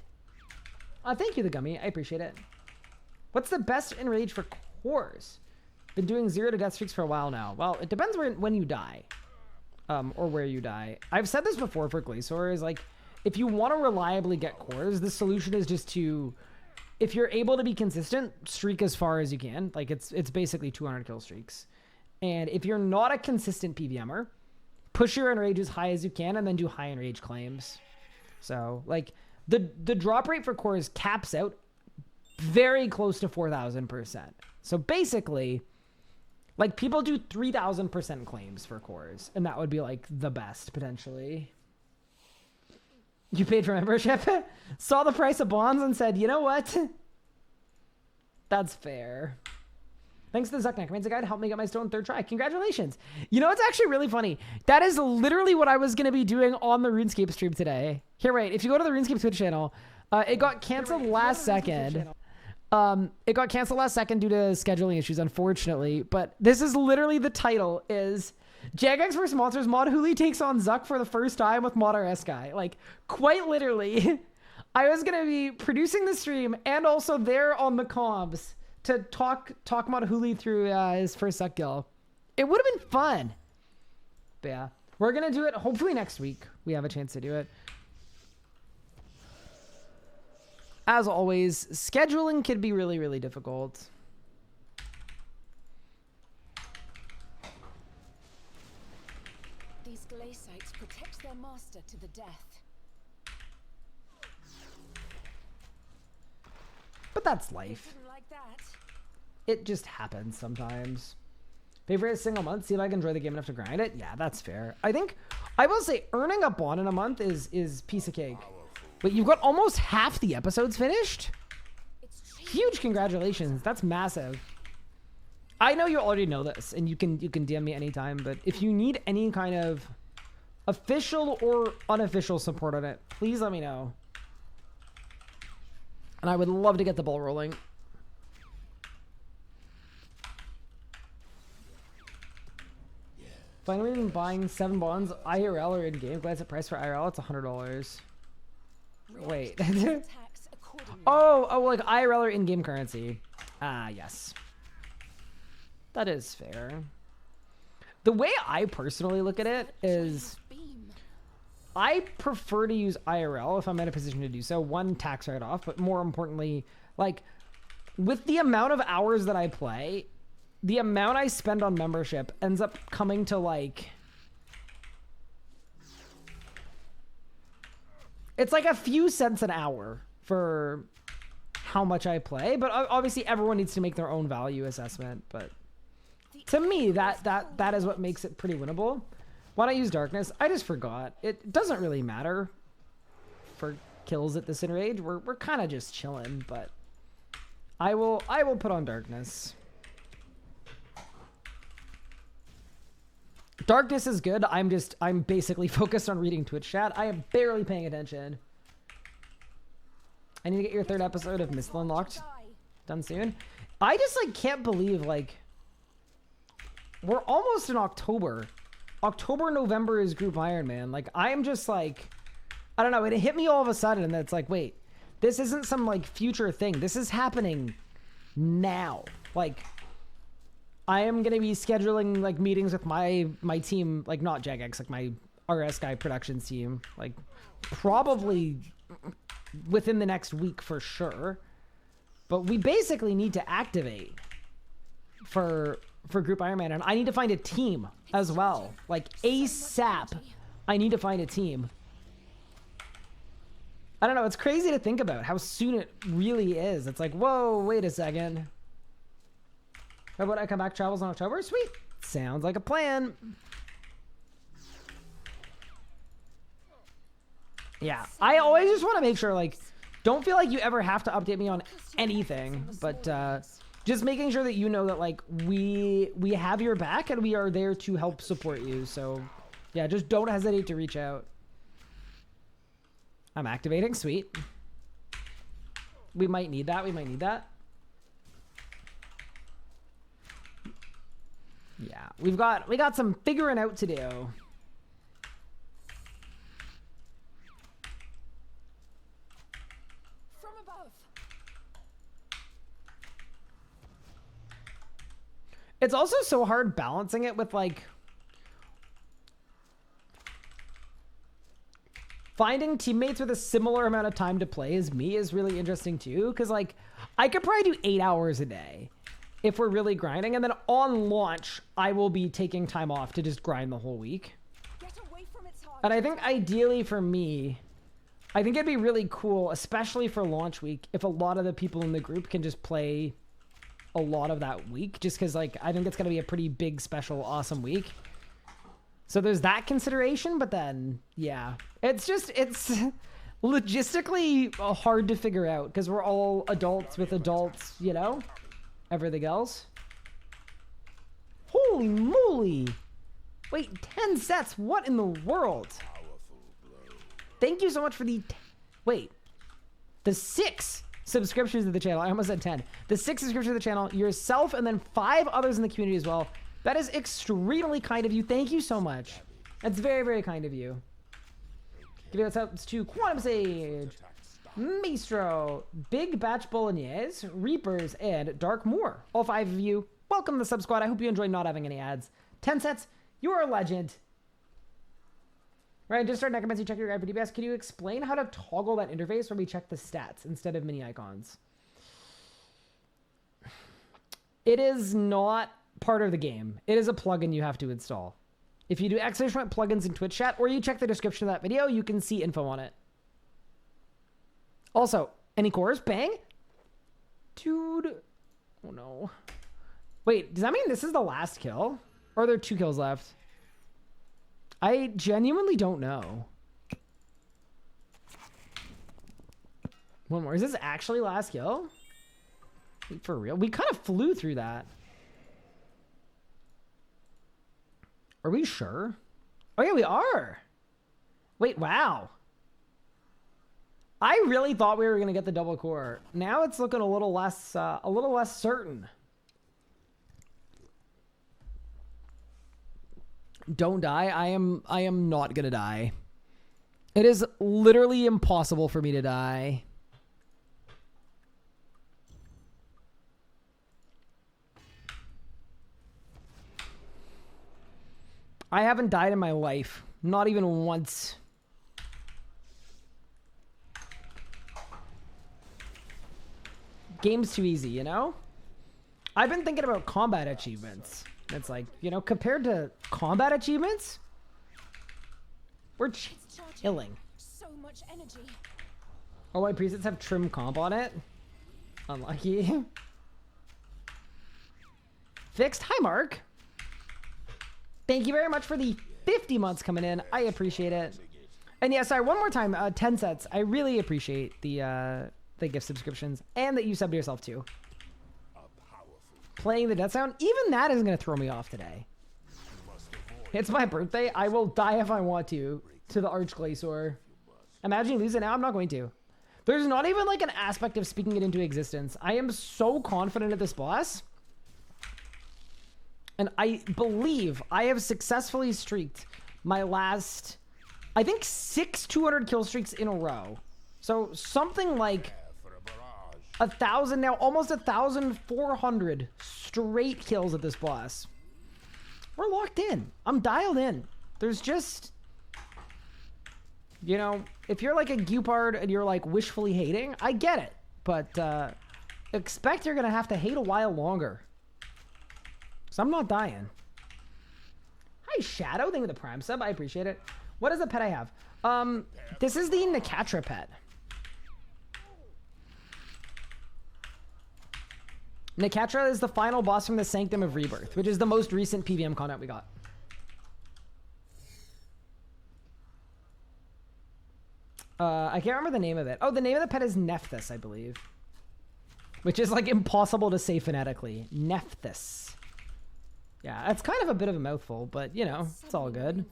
Thank you, the gummy. I appreciate it. What's the best enrage for cores? Been doing 0 to death streaks for a while now. Well, it depends when you die, or where you die. I've said this before for Glacor, is like, if you want to reliably get cores, the solution is just to, if you're able to be consistent, streak as far as you can. Like, it's basically 200 kill streaks. And if you're not a consistent PVMer, push your enrage as high as you can and then do high enrage claims. So, like, the drop rate for cores caps out very close to 4,000%. So basically, like, people do 3,000% claims for cores, and that would be, like, the best, potentially. You paid for membership? Saw the price of bonds and said, you know what? That's fair. Thanks to the Zuckneck. Man's a guy to help me get my stone third try. Congratulations. You know, it's actually really funny. That is literally what I was going to be doing on the RuneScape stream today. Here, wait. If you go to the RuneScape Twitch channel, it got canceled last second. It got canceled last second due to scheduling issues, unfortunately. But this is literally the title is Jagex vs Monsters. Mod Huli takes on Zuck for the first time with Mod RS guy. Like, quite literally, I was going to be producing the stream and also there on the comms to talk Mod Huli through his first Zuck kill. It would have been fun. But yeah, we're going to do it hopefully next week. We have a chance to do it. As always, scheduling can be really, really difficult. These glacites protect their master to the death. But that's life. Didn't like that. It just happens sometimes. Favorite single month? See if I can enjoy the game enough to grind it? Yeah, that's fair. I think, I will say, earning a bond in a month is piece of cake. Wait, you've got almost half the episodes finished? Huge congratulations. That's massive. I know you already know this, and you can DM me anytime, but if you need any kind of official or unofficial support on it, please let me know. And I would love to get the ball rolling. Finally been buying 7 bonds IRL or in-game. Glad it's a price for IRL. It's $100. Wait. oh, like IRL or in-game currency. Ah, yes. That is fair. The way I personally look at it is I prefer to use IRL if I'm in a position to do so. One, tax write-off, but more importantly, like, with the amount of hours that I play, the amount I spend on membership ends up coming to, like, it's like a few cents an hour for how much I play, but obviously everyone needs to make their own value assessment. But to me, that is what makes it pretty winnable. Why not use darkness? I just forgot. It doesn't really matter for kills at this age. We're kind of just chilling, but I will put on darkness. Darkness is good. I'm basically focused on reading Twitch chat. I am barely paying attention. I need to get your 3rd episode of Mistral Unlocked done soon. I just like can't believe like we're almost in October. October, November is Group Iron Man. Like I am just like, I don't know. It hit me all of a sudden, and it's like, wait, this isn't some like future thing. This is happening now. Like I am gonna be scheduling like meetings with my team, like not Jagex, like my RS Guy Productions team, like probably within the next week for sure. But we basically need to activate for Group Iron Man, and I need to find a team as well, like ASAP. I need to find a team. I don't know. It's crazy to think about how soon it really is. It's like, whoa, wait a second. How about I come back travels in October? Sweet. Sounds like a plan. Yeah, I always just want to make sure, like, don't feel like you ever have to update me on anything, but just making sure that you know that, like, we have your back and we are there to help support you. So, yeah, just don't hesitate to reach out. I'm activating. Sweet. We might need that. We might need that. Yeah, we got some figuring out to do. From above. It's also so hard balancing it with like finding teammates with a similar amount of time to play as me is really interesting too, because like I could probably do 8 hours a day if we're really grinding, and then on launch I will be taking time off to just grind the whole week. Get away from its heart. And I think ideally for me, I think it'd be really cool, especially for launch week, if a lot of the people in the group can just play a lot of that week, just because like I think it's going to be a pretty big, special, awesome week. So there's that consideration, but then yeah, it's logistically hard to figure out because we're all adults with adults, you know, everything else. Holy moly. Wait, 10 sets? What in the world? Thank you so much for the... Wait. The 6 subscriptions to the channel. I almost said 10. The 6 subscriptions to the channel. Yourself and then 5 others in the community as well. That is extremely kind of you. Thank you so much. That's very, very kind of you. Give it up to Quantum Sage, Maestro, Big Batch Bolognese, Reapers, and Dark Moor. All 5 of you, welcome to the sub squad. I hope you enjoy not having any ads. 10 sets. You are a legend. Right, just started Necromancy. Check your guide for DPS. Can you explain how to toggle that interface where we check the stats instead of mini icons? It is not part of the game. It is a plugin you have to install. If you do exclamation point plugins in Twitch chat, or you check the description of that video, you can see info on it. Also, any cores? Bang? Dude. Oh no. Wait, does that mean this is the last kill? Or are there 2 kills left? I genuinely don't know. One more. Is this actually last kill? Wait, for real? We kind of flew through that. Are we sure? Oh yeah, we are. Wait, wow. I really thought we were gonna get the double core. Now it's looking a little less certain. Don't die. I am not gonna die. It is literally impossible for me to die. I haven't died in my life. Not even once. Game's too easy, you know? I've been thinking about combat achievements. It's like, you know, compared to combat achievements, we're chilling. So much energy. Oh, my presets have trim comp on it. Unlucky. Fixed. Hi, Mark. Thank you very much for the 50 months coming in. I appreciate it. And yeah, sorry, one more time. 10 sets. I really appreciate the gift subscriptions and that you sub to yourself too. Playing the death sound, even that isn't going to throw me off today. It's my birthday. I will die if I want to the Arch Glacor. Imagine you lose it now. I'm not going to. There's not even like an aspect of speaking it into existence. I am so confident at this boss. And I believe I have successfully streaked my last, I think, 6 200 kill streaks in a row. So something like 1,000 now, almost 1,400 straight kills at this boss. We're locked in. I'm dialed in. There's just, you know, if you're like a Gupard and you're like wishfully hating, I get it. But expect you're going to have to hate a while longer. So I'm not dying. Hi, Shadow. Thank you for the Prime sub. I appreciate it. What is the pet I have? This is the Nakatra pet. Nakatra is the final boss from the Sanctum of Rebirth, which is the most recent PVM content we got. I can't remember the name of it. Oh, the name of the pet is Nephthys, I believe. Which is like impossible to say phonetically. Nephthys. Yeah, that's kind of a bit of a mouthful, but you know, it's all good.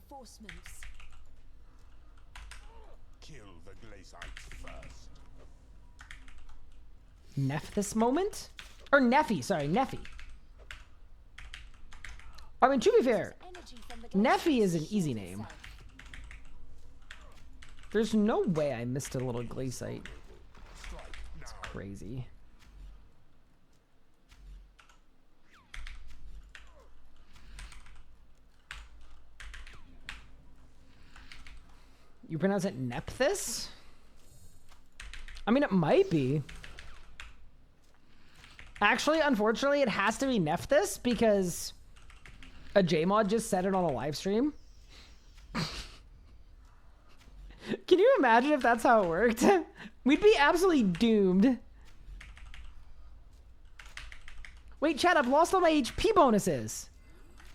Kill the glacites first. Nephthys moment? Or Nephi, sorry, Nephi. I mean, to be fair, Nephi is an easy name. There's no way I missed a little glaciate. It's crazy. You pronounce it Nephthys? I mean, it might be. Actually, unfortunately, it has to be Nephthys because a JMod just said it on a live stream. Can you imagine if that's how it worked? We'd be absolutely doomed. Wait, chat, I've lost all my HP bonuses.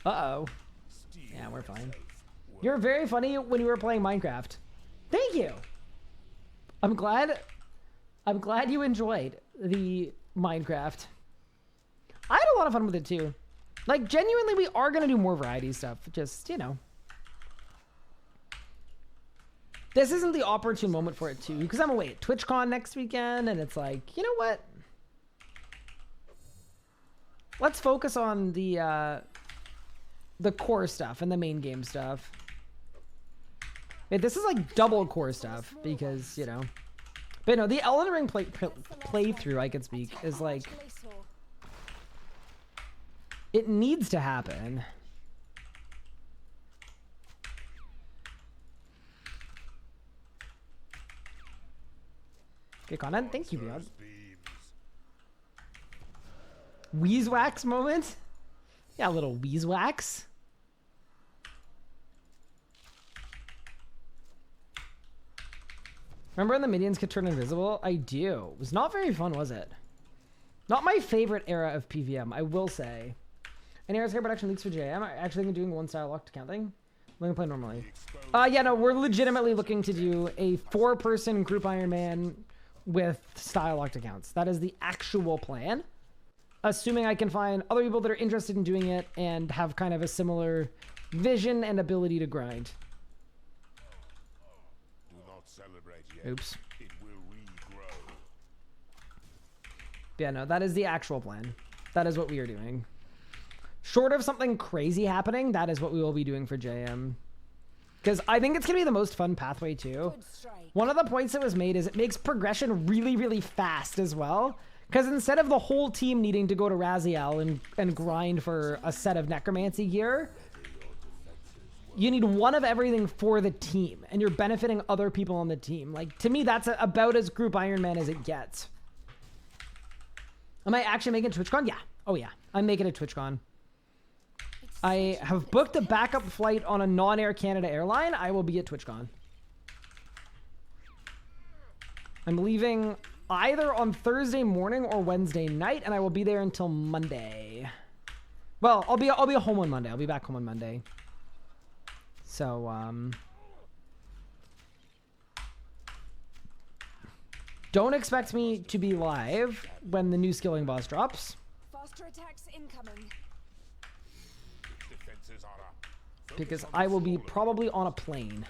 Uh-oh. Yeah, we're fine. You're very funny when you were playing Minecraft. Thank you. I'm glad you enjoyed the Minecraft. I had a lot of fun with it too. Like, genuinely, we are going to do more variety stuff. Just, you know. This isn't the opportune moment for it too, because I'm away at TwitchCon next weekend, and it's like, you know what? Let's focus on the core stuff and the main game stuff. Wait, this is like double core stuff because, you know. But no, the Elden Ring playthrough, I can speak, is like, it needs to happen. Okay, content. Thank you, Beyond. Weezwax moment? Yeah, a little Weezwax. Remember when the minions could turn invisible? I do. It was not very fun, was it? Not my favorite era of PVM, I will say. Any RuneScape production leaks for JM? I actually think doing one style locked accounting. We're gonna play normally. Yeah, no, we're legitimately looking to do a 4-person group Iron Man with style locked accounts. That is the actual plan. Assuming I can find other people that are interested in doing it and have kind of a similar vision and ability to grind. Do not celebrate yet. Oops. It will regrow. Yeah, no, that is the actual plan. That is what we are doing. Short of something crazy happening, that is what we will be doing for JM. Because I think it's going to be the most fun pathway too. One of the points that was made is it makes progression really, really fast as well. Because instead of the whole team needing to go to Raziel and grind for a set of necromancy gear, you need one of everything for the team. And you're benefiting other people on the team. Like, to me, that's about as group Iron Man as it gets. Am I actually making TwitchCon? Yeah. Oh, yeah. I'm making a TwitchCon. I have booked a backup flight on a non-Air Canada airline. I will be at TwitchCon. I'm leaving either on Thursday morning or Wednesday night, and I will be there until Monday. Well, I'll be home on Monday. I'll be back home on Monday. So, don't expect me to be live when the new skilling boss drops. Faster attacks incoming. Defenses are up. Because I will be probably on a plane.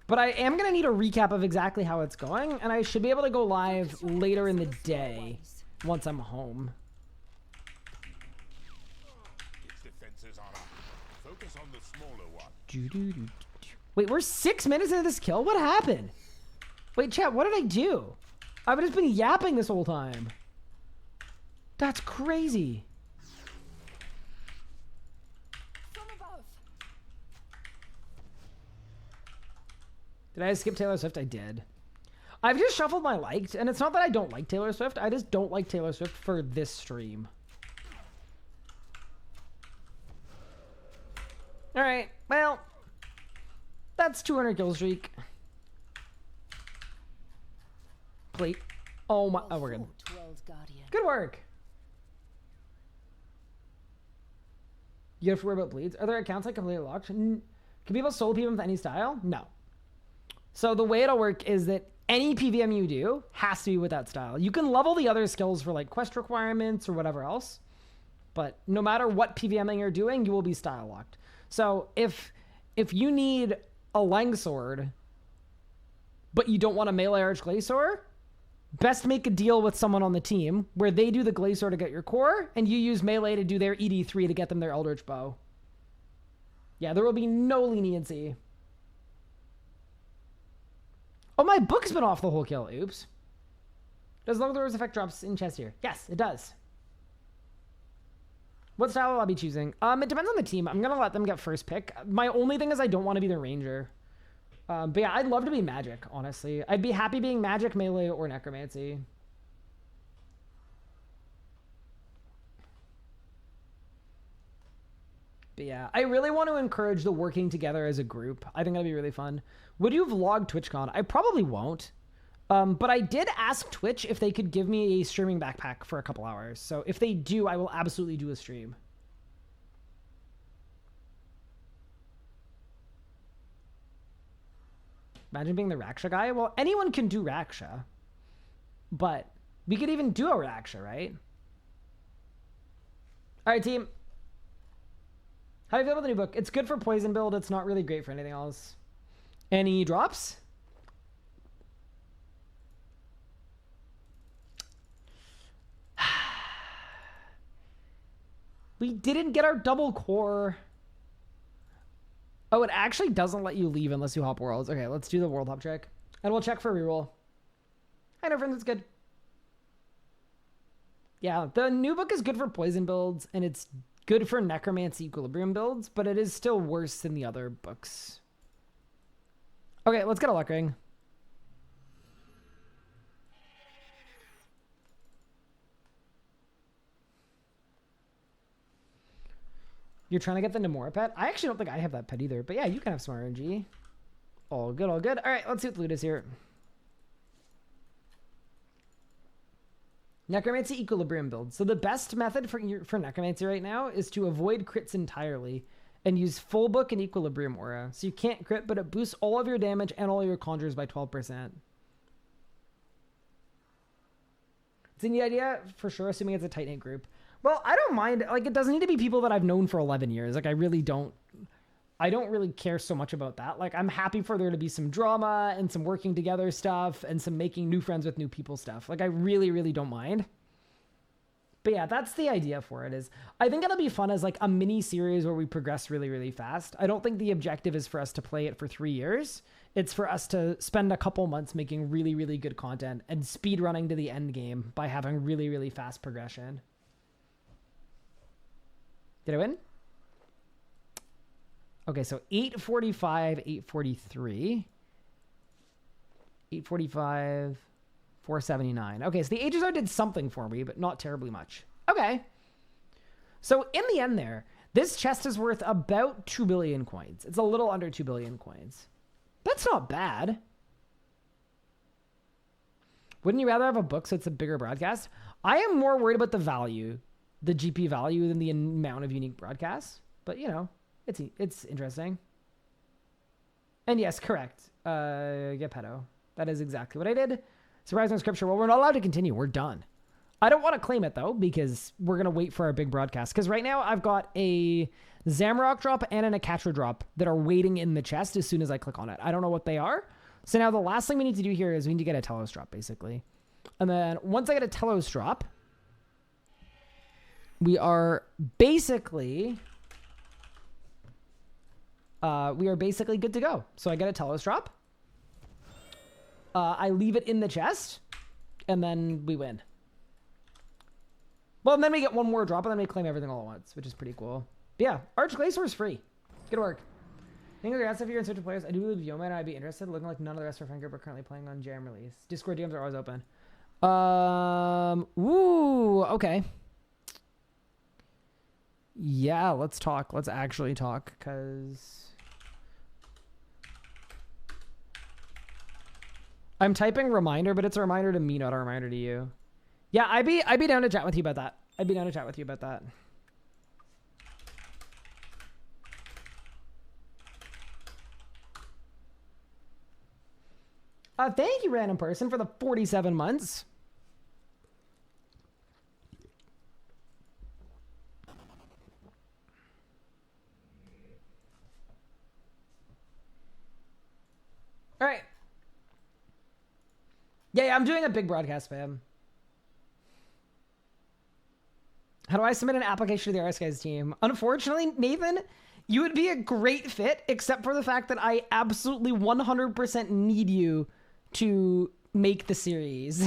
But I am going to need a recap of exactly how it's going, and I should be able to go live later in the day once I'm home. Its defenses are up. Focus on the smaller one. Wait, we're 6 minutes into this kill? What happened? Wait, chat, what did I do? I've just been yapping this whole time. That's crazy. From above. Did I skip Taylor Swift? I did. I've just shuffled my liked, and it's not that I don't like Taylor Swift. I just don't like Taylor Swift for this stream. All right, well, that's 200 kill streak. Plate. Oh my, oh, we're good. World Guardian. Good work. You have to worry about bleeds. Are there accounts like completely locked? Can people solo PVM with any style? No. So the way it'll work is that any PVM you do has to be with that style. You can level the other skills for like quest requirements or whatever else, but no matter what PVMing you're doing, you will be style locked. So if you need a Langsword, but you don't want a melee arch Glacor, best make a deal with someone on the team where they do the Glacor to get your core, and you use melee to do their ED3 to get them their Eldritch Bow. Yeah, there will be no leniency. Oh, my book's been off the whole kill. Oops. Does Lord of the Rose effect drops in chest here? Yes, it does. What style will I be choosing? It depends on the team. I'm going to let them get first pick. My only thing is I don't want to be the ranger. But yeah, I'd love to be magic, honestly. I'd be happy being magic, melee, or necromancy. But yeah, I really want to encourage the working together as a group. I think that'd be really fun. Would you vlog TwitchCon? I probably won't. But I did ask Twitch if they could give me a streaming backpack for a couple hours. So if they do, I will absolutely do a stream. Imagine being the Raksha guy. Well, anyone can do Raksha. But we could even do a Raksha, right? All right, team. How do you feel about the new book? It's good for poison build. It's not really great for anything else. Any drops? We didn't get our double core. Oh, it actually doesn't let you leave unless you hop worlds. Okay, let's do the world hop check. And we'll check for reroll. I know, friends, it's good. Yeah, the new book is good for poison builds, and it's good for necromancy equilibrium builds, but it is still worse than the other books. Okay, let's get a luck ring. You're trying to get the Namora pet? I actually don't think I have that pet either, but yeah, you can have some RNG. All good, all good. All right, let's see what the loot is here. Necromancy equilibrium build. So the best method for necromancy right now is to avoid crits entirely and use full book and equilibrium aura. So you can't crit, but it boosts all of your damage and all your conjures by 12%. It's a neat idea for sure, assuming it's a tight knit group. Well, I don't mind. Like, it doesn't need to be people that I've known for 11 years. Like, I don't really care so much about that. Like, I'm happy for there to be some drama and some working together stuff and some making new friends with new people stuff. Like, I really, really don't mind. But yeah, that's the idea for it. Is I think it'll be fun as like a mini series where we progress really, really fast. I don't think the objective is for us to play it for 3 years. It's for us to spend a couple months making really, really good content and speed running to the end game by having really, really fast progression. Did I win? Okay, so 845, 843. 845, 479. Okay, so the Aegis did something for me, but not terribly much. Okay. So in the end there, this chest is worth about 2 billion coins. It's a little under 2 billion coins. That's not bad. Wouldn't you rather have a book so it's a bigger broadcast? I am more worried about the value, the GP value, than the amount of unique broadcasts. But, you know, it's interesting. And yes, correct. Geppetto. That is exactly what I did. Surprising scripture. Well, we're not allowed to continue. We're done. I don't want to claim it, though, because we're going to wait for our big broadcast. Because right now, I've got a Zamrock drop and an Akatra drop that are waiting in the chest as soon as I click on it. I don't know what they are. So now the last thing we need to do here is we need to get a Telos drop, basically. And then once I get a Telos drop, we are basically good to go. So I get a Telos drop. I leave it in the chest, and then we win. Well, and then we get one more drop, and then we claim everything all at once, which is pretty cool. But yeah, Arch Glacor is free. Good work. Think of the rest of you in search of players. I do believe Yeoman I'd be interested. Looking like none of the rest of our friend group are currently playing on Jam release. Discord DMs are always open. Ooh, okay. Yeah, let's talk. Let's actually talk, because I'm typing reminder, but it's a reminder to me, not a reminder to you. Yeah, I'd be down to chat with you about that. I'd be down to chat with you about that. Thank you, random person, for the 47 months. All right. Yeah, I'm doing a big broadcast, fam. How do I submit an application to the RS Guys team? Unfortunately, Nathan, you would be a great fit, except for the fact that I absolutely 100% need you to make the series.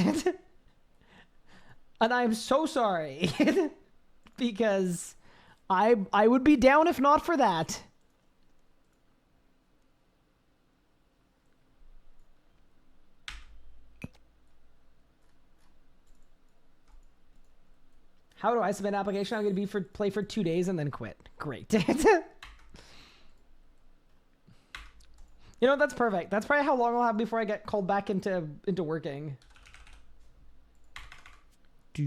And I'm so sorry. Because I would be down if not for that. How do I submit an application? I'm going to be play for 2 days and then quit. Great. You know, that's perfect. That's probably how long I'll have before I get called back into working. But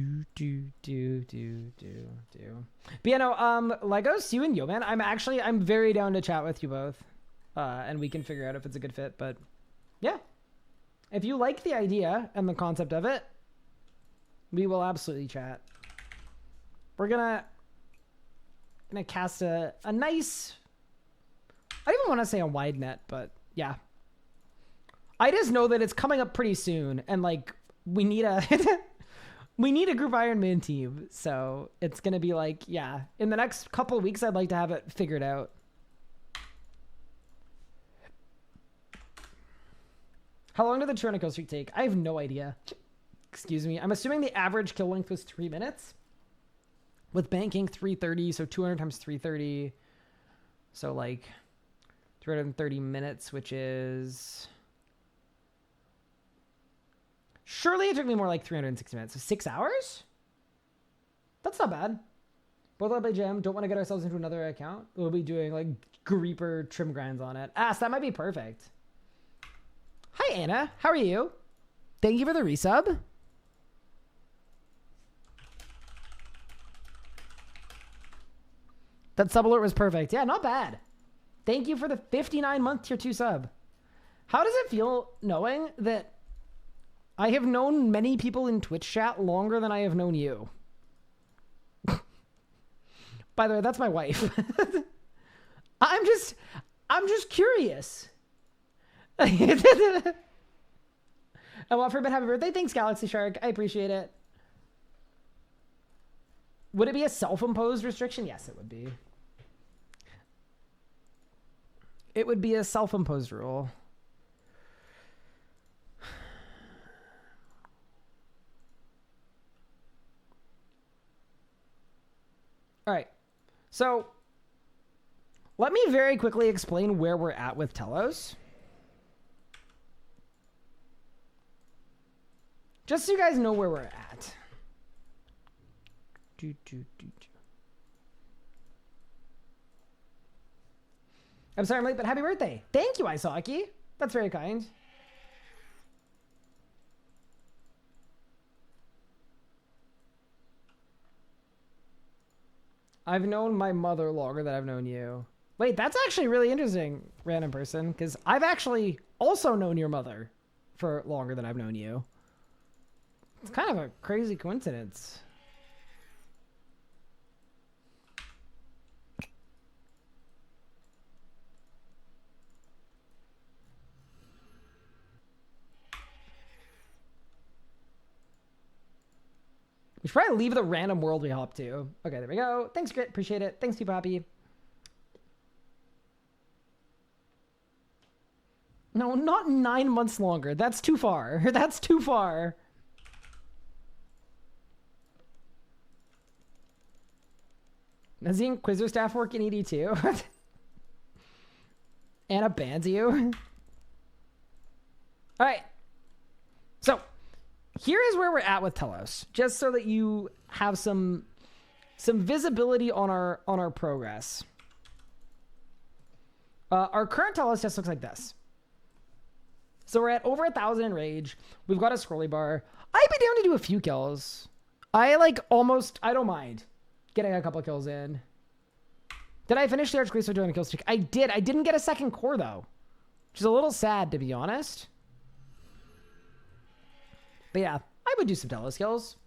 yeah, no, Legos, you and Yo, man, I'm very down to chat with you both. And we can figure out if it's a good fit, but yeah. If you like the idea and the concept of it, we will absolutely chat. We're gonna cast a nice, I don't even want to say a wide net, but yeah. I just know that it's coming up pretty soon, and like we need a we need a group Iron Man team. So it's gonna be like, yeah, in the next couple of weeks I'd like to have it figured out. How long did the Tyrannical streak take? I have no idea. Excuse me. I'm assuming the average kill length was 3 minutes. With banking 330, so 200 times 330. So like 330 minutes, which is... Surely it took me more like 360 minutes. So 6 hours? That's not bad. Both I play Jam. Don't want to get ourselves into another account. We'll be doing like Reaper trim grinds on it. So that might be perfect. Hi, Anna. How are you? Thank you for the resub. That sub alert was perfect. Yeah, not bad. Thank you for the 59-month tier 2 sub. How does it feel knowing that I have known many people in Twitch chat longer than I have known you? By the way, that's my wife. I'm just curious. And well, for a bit, happy birthday. Thanks, Galaxy Shark. I appreciate it. Would it be a self-imposed restriction? Yes, it would be. It would be a self-imposed rule. All right. So let me very quickly explain where we're at with Telos. Just so you guys know where we're at. I'm sorry I'm late, but happy birthday. Thank you, Isaki. That's very kind. I've known my mother longer than I've known you. Wait, that's actually really interesting, random person, because I've actually also known your mother for longer than I've known you. It's kind of a crazy coincidence. We should probably leave the random world we hop to. Okay, there we go. Thanks, Grit. Appreciate it. Thanks, T Poppy. No, not 9 months longer. That's too far. That's too far. Does the Inquisitor staff work in ED2? Anna bans you. All right. So here is where we're at with Telos, just so that you have some visibility on our progress. Our current Telos test looks like this. So we're at over 1,000 in rage. We've got a scrolly bar. I'd be down to do a few kills. I don't mind getting a couple kills in. Did I finish the Archglacier doing a kill streak? I did. I didn't get a second core though, which is a little sad to be honest. But yeah, I would do some Telos kills.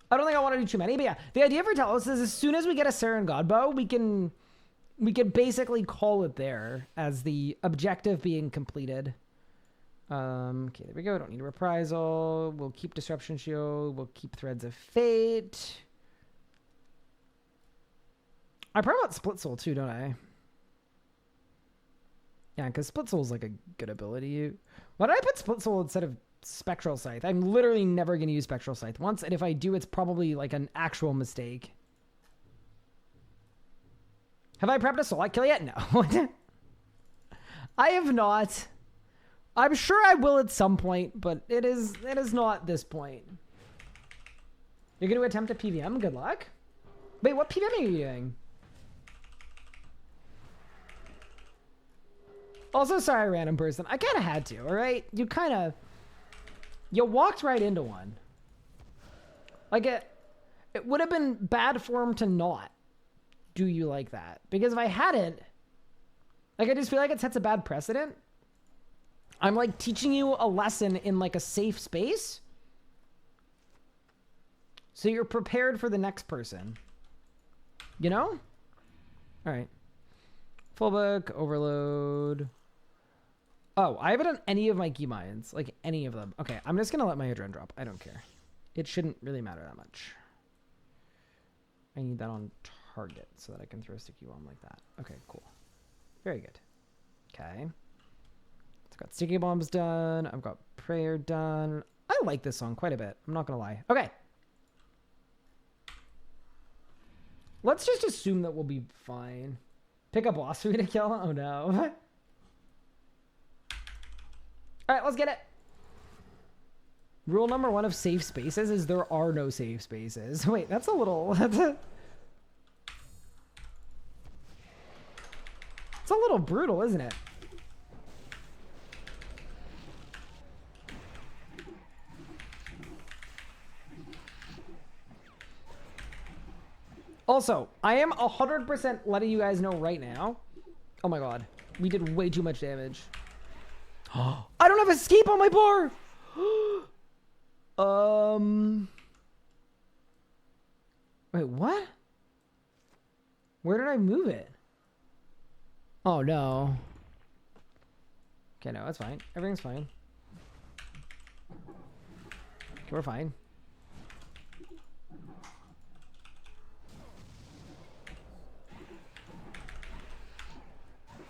I don't think I want to do too many, but yeah, the idea for Telos is as soon as we get a Saren Godbow, we can basically call it there as the objective being completed. Okay, there we go. Don't need a reprisal. We'll keep Disruption Shield. We'll keep Threads of Fate. I probably want Split Soul too, don't I? Yeah, because Split Soul is like a good ability. Why did I put Split Soul instead of Spectral Scythe? I'm literally never going to use Spectral Scythe once, and if I do, it's probably like an actual mistake. Have I prepped a Soul kill yet? No. I have not. I'm sure I will at some point, but it is not this point. You're going to attempt a PVM? Good luck. Wait, what PVM are you doing? Also, sorry, random person. I kind of had to, all right? You walked right into one. Like, it would have been bad form to not do you like that. Because if I hadn't, like, I just feel like it sets a bad precedent. I'm like teaching you a lesson in like a safe space, so you're prepared for the next person, you know? All right, full book, overload. Oh, I haven't done any of my key mines, like any of them. Okay, I'm just gonna let my adrenaline drop. I don't care. It shouldn't really matter that much. I need that on target so that I can throw sticky bomb like that. Okay, cool. Very good. Okay. I've got sticky bombs done. I've got prayer done. I like this song quite a bit. I'm not gonna lie. Okay. Let's just assume that we'll be fine. Pick a boss for me to kill? Oh no. Alright, let's get it. Rule number 1 of safe spaces is there are no safe spaces. Wait, that's a little... It's a little brutal, isn't it? Also, I am 100% letting you guys know right now. Oh my god. We did way too much damage. I don't have escape on my bar! Wait, what? Where did I move it? Oh no. Okay, no, that's fine. Everything's fine. Okay, we're fine.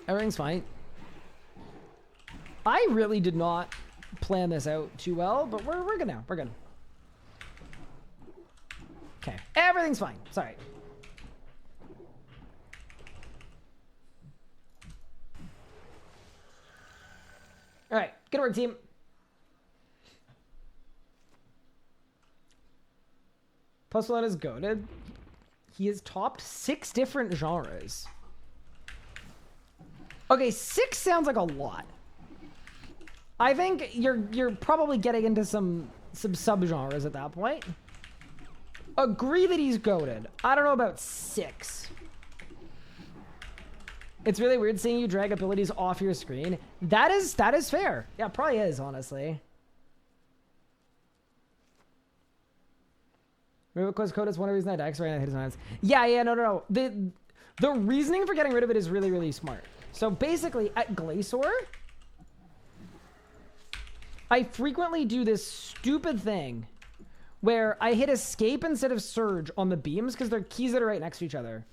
Everything's fine. I really did not plan this out too well, but we're good now. We're good. Okay. Everything's fine. Sorry. All right. Good work, team. Postulate is goated. He has topped 6 different genres. Okay, 6 sounds like a lot. I think you're probably getting into some subgenres at that point. Agree that he's goated. I don't know about 6. It's really weird seeing you drag abilities off your screen. That is fair. Yeah, probably is, honestly. Because code is one reason I Dex right now hit his hands. Yeah, no. The reasoning for getting rid of it is really, really smart. So basically, at Glacor, I frequently do this stupid thing where I hit escape instead of surge on the beams because they're keys that are right next to each other.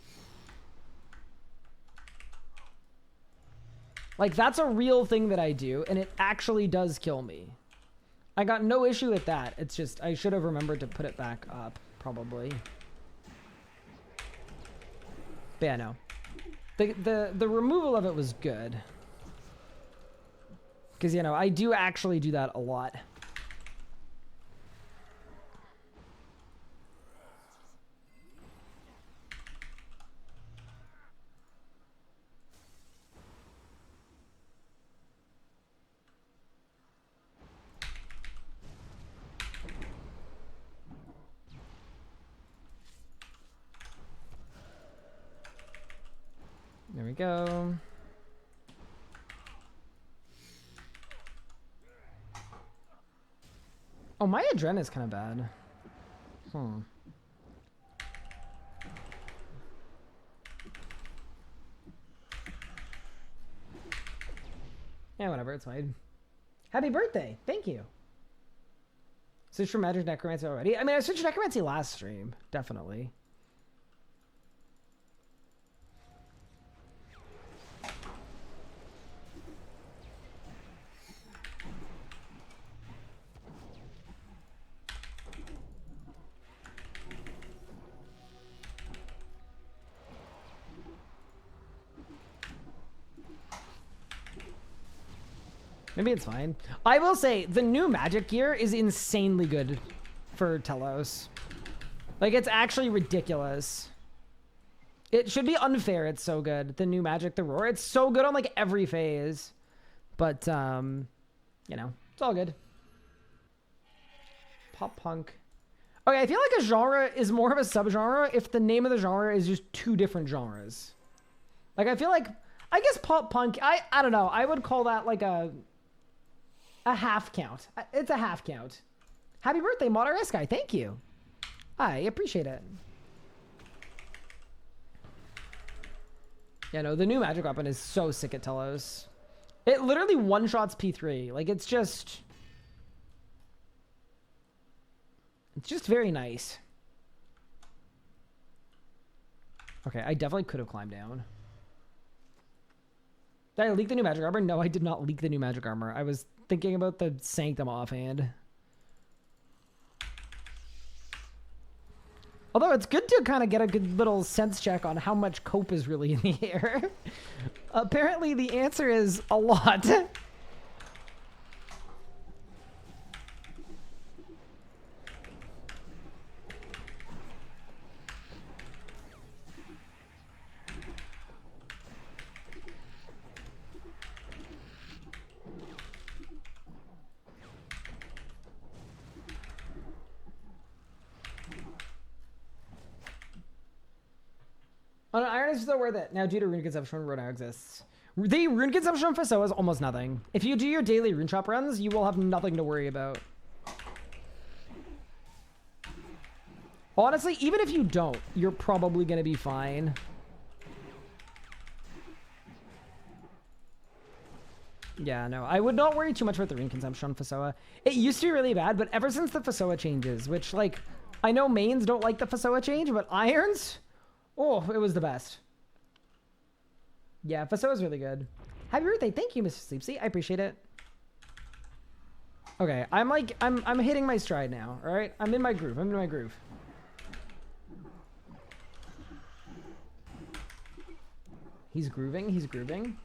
Like, that's a real thing that I do, and it actually does kill me. I got no issue with that. It's just, I should have remembered to put it back up, probably. But yeah, no. The removal of it was good. Because, you know, I do actually do that a lot. There we go. Oh, my adrenaline is kind of bad. Yeah, whatever, it's fine. Happy birthday! Thank you. Switch from Magic Necromancy already? I mean, I switched to Necromancy last stream, definitely. Maybe it's fine. I will say, the new magic gear is insanely good for Telos. Like, it's actually ridiculous. It should be unfair, it's so good. The new magic, the roar, it's so good on, like, every phase. But, you know, it's all good. Pop punk. Okay, I feel like a genre is more of a subgenre if the name of the genre is just 2 different genres. Like, I feel like, I guess pop punk, I don't know. I would call that, like, a half count. It's a half count. Happy birthday, Modern S guy. Thank you. I appreciate it. Yeah, no, the new magic weapon is so sick at Telos. It literally one-shots P3. Like, it's just very nice. Okay, I definitely could have climbed down. Did I leak the new magic armor? No, I did not leak the new magic armor. I was thinking about the Sanctum offhand. Although it's good to kind of get a good little sense check on how much cope is really in the air. Apparently the answer is a lot. Oh, no, iron is still worth it. Now, due to rune consumption, rune now exists. The rune consumption for SOA is almost nothing. If you do your daily rune shop runs, you will have nothing to worry about. Honestly, even if you don't, you're probably going to be fine. Yeah, no, I would not worry too much about the rune consumption on Fasoa. It used to be really bad, but ever since the Fasoa changes, which, like, I know mains don't like the Fasoa change, but irons... Oh, it was the best. Yeah, Fasoa's really good. Happy birthday. Thank you, Mr. Sleepsy. I appreciate it. Okay, I'm hitting my stride now, all right? I'm in my groove. I'm in my groove. He's grooving. He's grooving.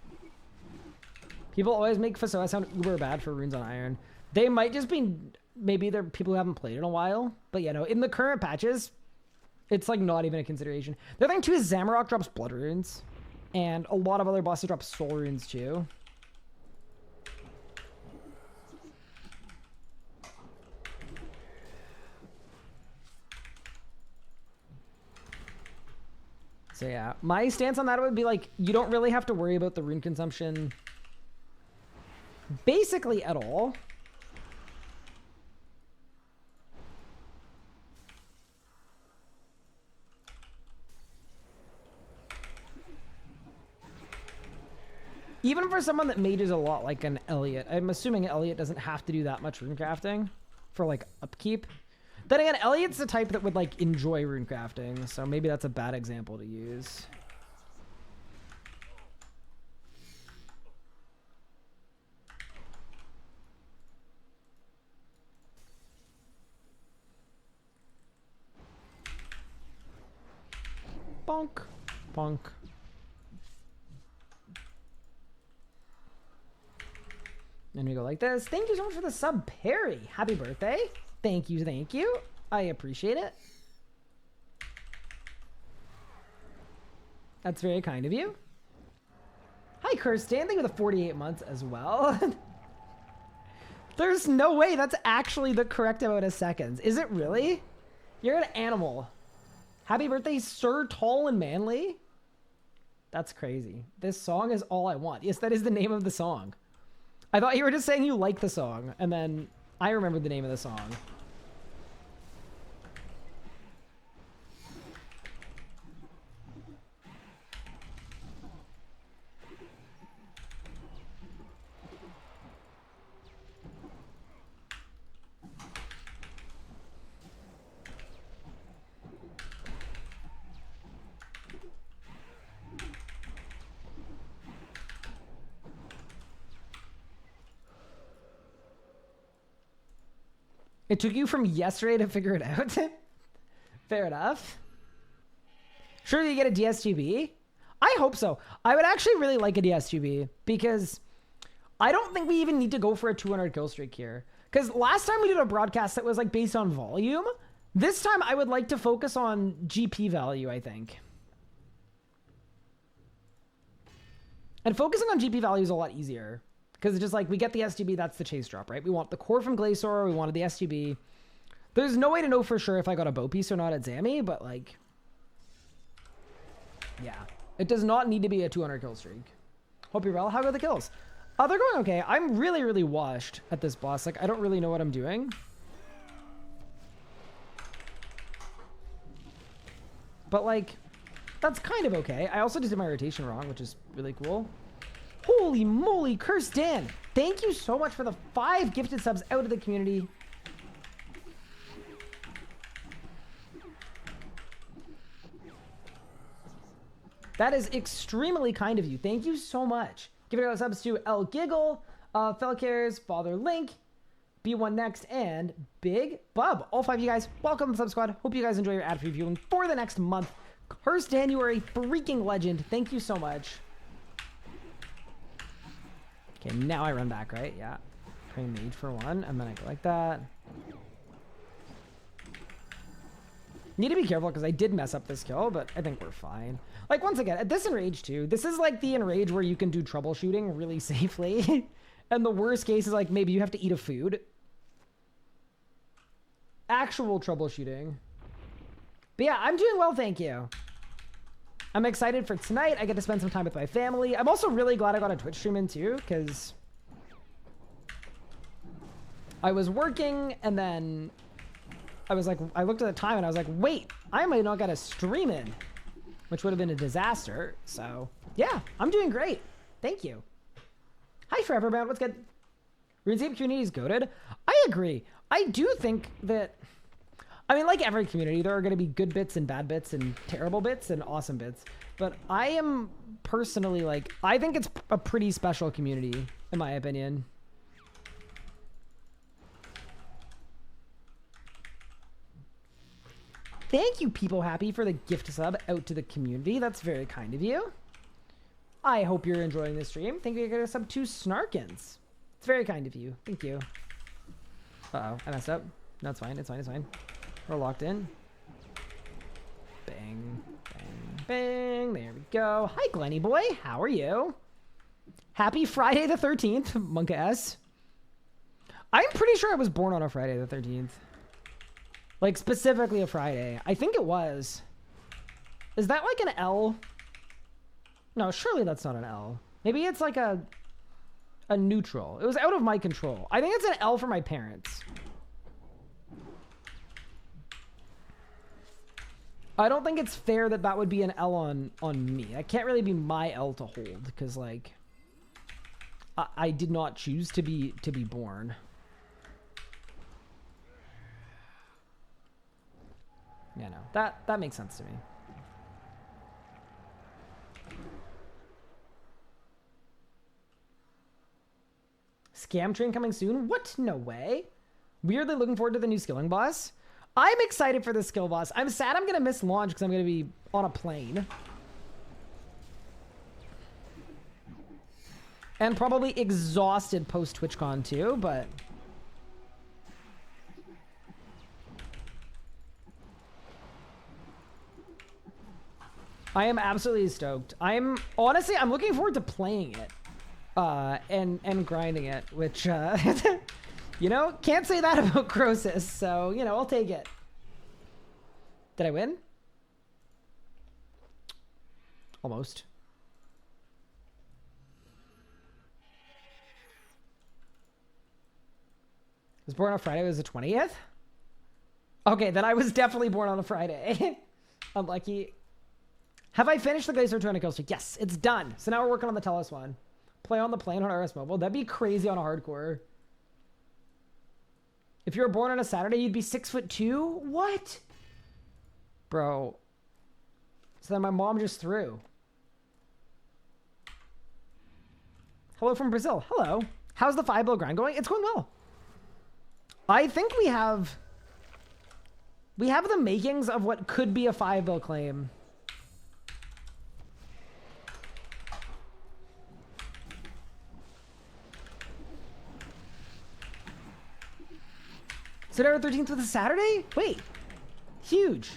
People always make Fasoa sound uber bad for runes on iron. They might just be... Maybe they're people who haven't played in a while. But, you know, in the current patches... It's, like, not even a consideration. The other thing, too, is Zamorak drops blood runes. And a lot of other bosses drop soul runes, too. So yeah, my stance on that would be like, you don't really have to worry about the rune consumption basically at all. Even for someone that mages a lot like an Elliot, I'm assuming Elliot doesn't have to do that much rune crafting for like upkeep. Then again, Elliot's the type that would like enjoy rune crafting, so maybe that's a bad example to use. Bonk, bonk. And we go like this. Thank you so much for the sub, Perry. Happy birthday. Thank you, thank you. I appreciate it. That's very kind of you. Hi, Kirsten. Thank you for the 48 months as well. There's no way that's actually the correct amount of seconds. Is it really? You're an animal. Happy birthday, Sir Tall and Manly. That's crazy. This song is all I want. Yes, that is the name of the song. I thought you were just saying you like the song, and then I remembered the name of the song. It took you from yesterday to figure it out? Fair enough. Sure, you get a DSGB? I hope so. I would actually really like a DSGB because I don't think we even need to go for a 200 kill streak here. Because last time we did a broadcast that was like based on volume. This time I would like to focus on GP value, I think. And focusing on GP value is a lot easier. Because it's just like, we get the SGB, that's the chase drop, right? We want the core from Glacor, we wanted the SGB. There's no way to know for sure if I got a bow piece or not at Zammy, but like... yeah. It does not need to be a 200 kill streak. Hope you're well. How go the kills? They're going okay. I'm really, really washed at this boss. Like, I don't really know what I'm doing. But like, that's kind of okay. I also just did my rotation wrong, which is really cool. Holy moly, Curse Dan. Thank you so much for the 5 gifted subs out of the community. That is extremely kind of you. Thank you so much. Give it out subs to El Giggle, Felcares, Father Link, B1 Next, and Big Bub. All 5 of you guys, welcome to the sub squad. Hope you guys enjoy your ad-free viewing for the next month. Curse Dan, you are a freaking legend. Thank you so much. Okay, now I run back, right? Yeah. Train mage for 1, and then I go like that. Need to be careful because I did mess up this kill, but I think we're fine. Like, once again, at this Enrage too, this is like the Enrage where you can do troubleshooting really safely. And the worst case is like, maybe you have to eat a food. Actual troubleshooting. But yeah, I'm doing well, thank you. I'm excited for tonight. I get to spend some time with my family. I'm also really glad I got a Twitch stream in too, because I was working and then I was like, I looked at the time and I was like, wait, I might not get a stream in, which would have been a disaster. So yeah, I'm doing great. Thank you. Hi, Foreverbound. What's good? RuneScape community is goated. I agree. I do think that, I mean, like every community, there are going to be good bits and bad bits and terrible bits and awesome bits. But I am personally like, I think it's a pretty special community, in my opinion. Thank you, People Happy, for the gift sub out to the community. That's very kind of you. I hope you're enjoying this stream. Thank you for getting a sub to Snarkins. It's very kind of you. Thank you. Uh-oh, I messed up. No, it's fine. It's fine. It's fine. We're locked in. Bang, bang, bang. There we go. Hi, Glenny boy. How are you? Happy Friday the 13th, Monka S. I'm pretty sure I was born on a Friday the 13th. Like, specifically a Friday. I think it was. Is that like an L? No, surely that's not an L. Maybe it's like a neutral. It was out of my control. I think it's an L for my parents. I don't think it's fair that that would be an L on me. That can't really be my L to hold because like I did not choose to be born. Yeah, no. That makes sense to me. Scam train coming soon? What? No way. Weirdly looking forward to the new skilling boss. I'm excited for the skill boss. I'm sad I'm going to miss launch because I'm going to be on a plane. And probably exhausted post TwitchCon too, but... I am absolutely stoked. Honestly, I'm looking forward to playing it. And grinding it, which, you know, can't say that about Croesus, so, you know, I'll take it. Did I win? Almost. I was born on Friday, it was the 20th? Okay, then I was definitely born on a Friday. Unlucky. Have I finished the Glacor 200 kill streak? Yes, it's done. So now we're working on the Tellus one. Play on the plane on RS Mobile. That'd be crazy on a hardcore. If you were born on a Saturday, you'd be 6'2"? What? Bro. So then my mom just threw. Hello from Brazil. Hello. How's the 5 bill grind going? It's going well. I think we have the makings of what could be a 5 bill claim. September 13th with a Saturday? Wait. Huge.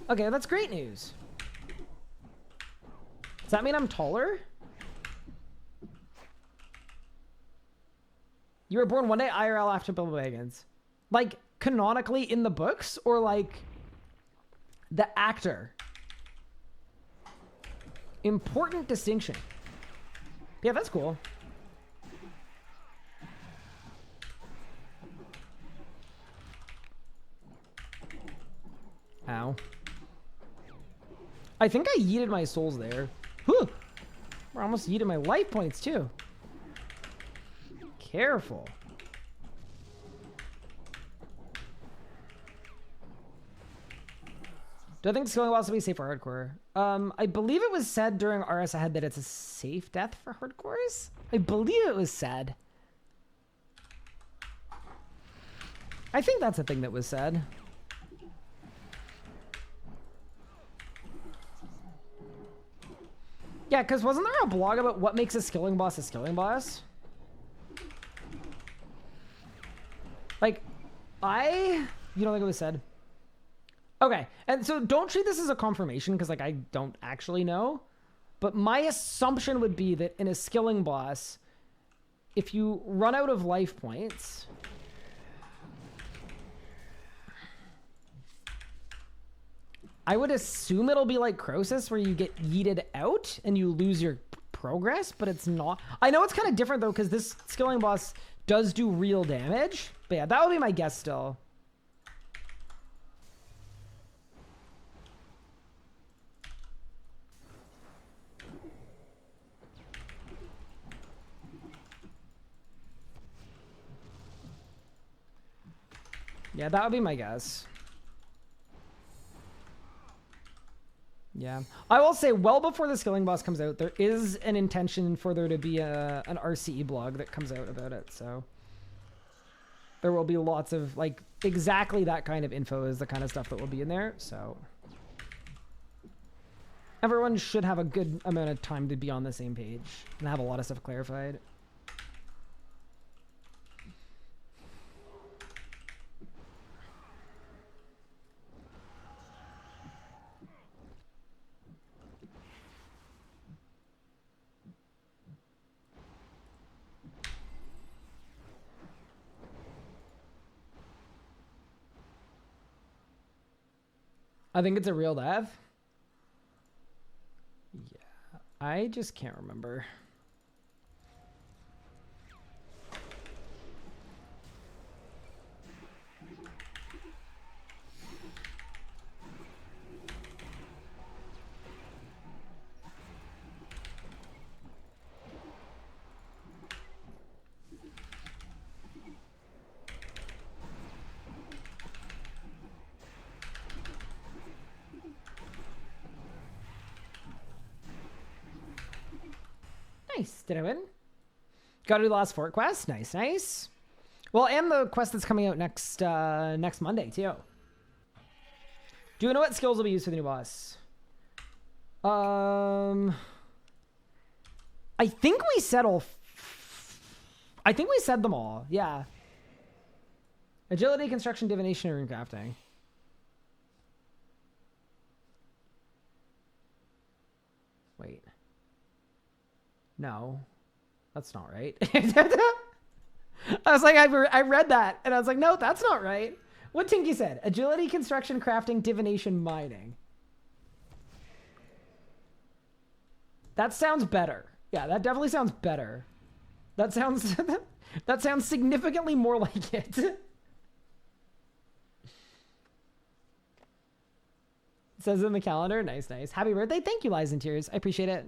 Okay, that's great news. Does that mean I'm taller? You were born one day IRL after Bilbo Baggins. Like, canonically in the books? Or like, the actor? Important distinction. Yeah, that's cool. Ow. I think I yeeted my souls there. Whew. I almost yeeted my life points too. Careful. Do I think skilling boss will be safe for hardcore? I believe it was said during RS ahead that it's a safe death for hardcores. I believe it was said. I think that's a thing that was said. Yeah, because wasn't there a blog about what makes a skilling boss a skilling boss? Like, you don't think it was said? Okay, and so don't treat this as a confirmation, because, like, I don't actually know. But my assumption would be that in a skilling boss, if you run out of life points... I would assume it'll be like Croesus, where you get yeeted out and you lose your progress, but it's not. I know it's kind of different, though, because this skilling boss does do real damage. But yeah, that would be my guess still. Yeah, that would be my guess. Yeah, I will say, well before the skilling boss comes out, there is an intention for there to be an RCE blog that comes out about it, so there will be lots of, like, exactly that kind of info is the kind of stuff that will be in there, so everyone should have a good amount of time to be on the same page and have a lot of stuff clarified. I think it's a real death. I just can't remember. Nice. Did I win? Got to do the last 4 quests. Nice, nice. Well, and the quest that's coming out next next Monday too. Do you know what skills will be used for the new boss? I think we said all. I think we said them all. Yeah. Agility, construction, divination, and rune crafting. Wait. No, that's not right. I was like, I read that, and I was like, no, that's not right. What Tinky said: agility, construction, crafting, divination, mining. That sounds better. Yeah, that definitely sounds better. That sounds that sounds significantly more like it. It says in the calendar. Nice, nice. Happy birthday. Thank you, Lies and Tears. I appreciate it.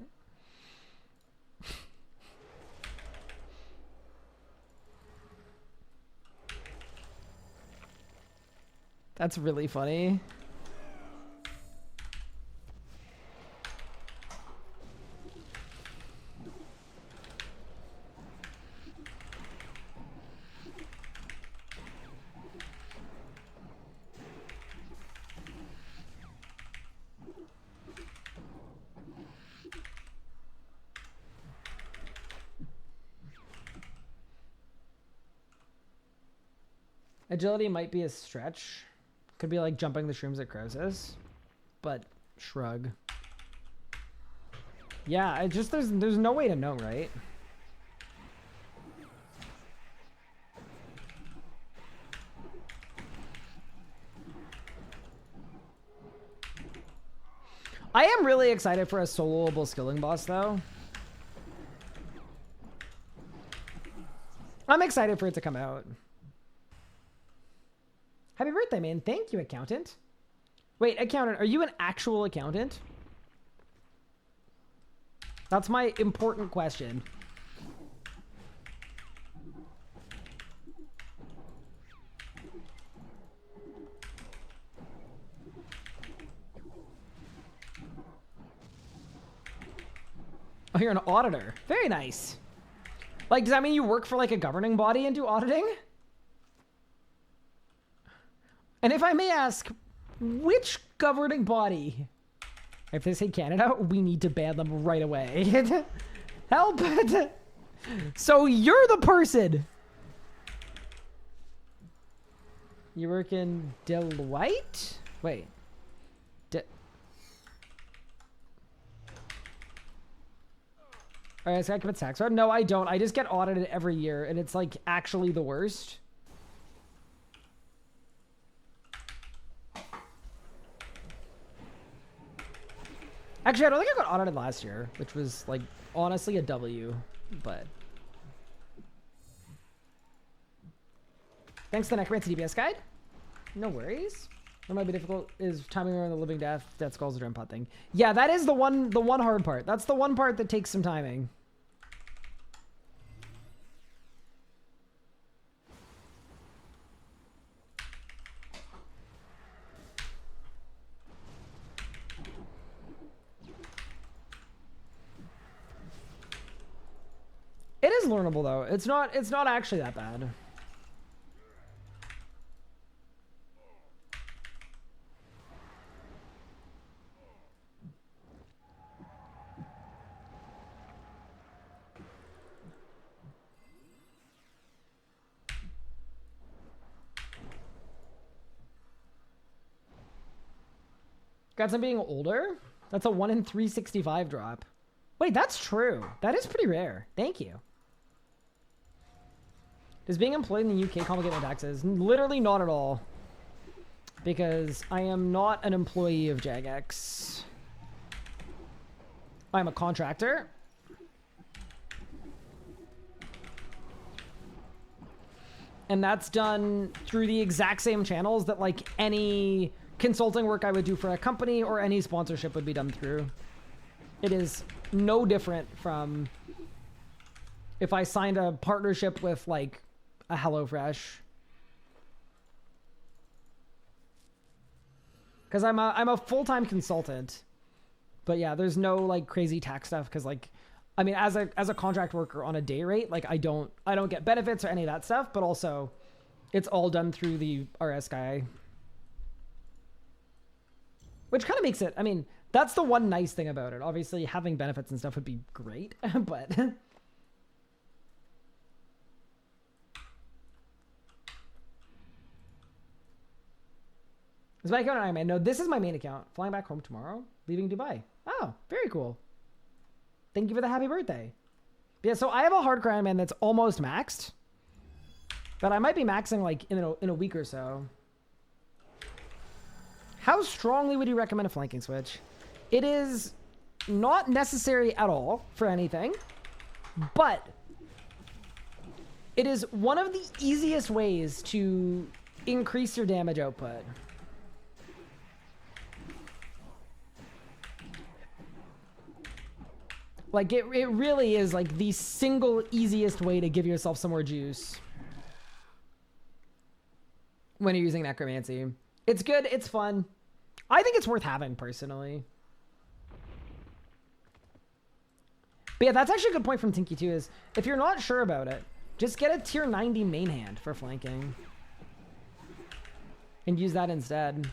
That's really funny. Agility might be a stretch. Could be like jumping the shrooms at Croesus, but shrug. Yeah, it just there's no way to know, right? I am really excited for a soloable skilling boss, though. I'm excited for it to come out. Happy birthday, man. Thank you, accountant. Wait, accountant, are you an actual accountant? That's my important question. Oh, you're an auditor. Very nice. Like, does that mean you work for like a governing body and do auditing? And if I may ask, which governing body? If they say Canada, we need to ban them right away. Help! So you're the person. You work in Deloitte? Wait. Alright, so I commit tax fraud? No, I don't. I just get audited every year, and it's like actually the worst. Actually, I don't think I got audited last year, which was, like, honestly a W, but... Thanks to the Necromancy DPS guide. No worries. What might be difficult is timing around the living death skulls, the drum pot thing. Yeah, that is the one hard part. That's the one part that takes some timing. It is learnable though. It's not actually that bad. Got some being older? That's a 1 in 365 drop. Wait, that's true. That is pretty rare. Thank you. Does being employed in the UK complicate my taxes? Literally not at all. Because I am not an employee of Jagex. I'm a contractor. And that's done through the exact same channels that like any consulting work I would do for a company or any sponsorship would be done through. It is no different from if I signed a partnership with like a HelloFresh. Because I'm a full-time consultant. But yeah, there's no like crazy tax stuff because like I mean as a contract worker on a day rate, like I don't get benefits or any of that stuff, but also it's all done through the RS guy. Which kind of makes it, I mean, that's the one nice thing about it. Obviously having benefits and stuff would be great, but Is my account an Iron Man? No, this is my main account. Flying back home tomorrow, leaving Dubai. Oh, very cool. Thank you for the happy birthday. Yeah, so I have a hardcore Iron Man that's almost maxed. But I might be maxing like in a week or so. How strongly would you recommend a flanking switch? It is not necessary at all for anything. But it is one of the easiest ways to increase your damage output. Like, it really is, like, the single easiest way to give yourself some more juice when you're using Necromancy. It's good. It's fun. I think it's worth having, personally. But yeah, that's actually a good point from Tinky, too, is if you're not sure about it, just get a tier 90 main hand for flanking. And use that instead.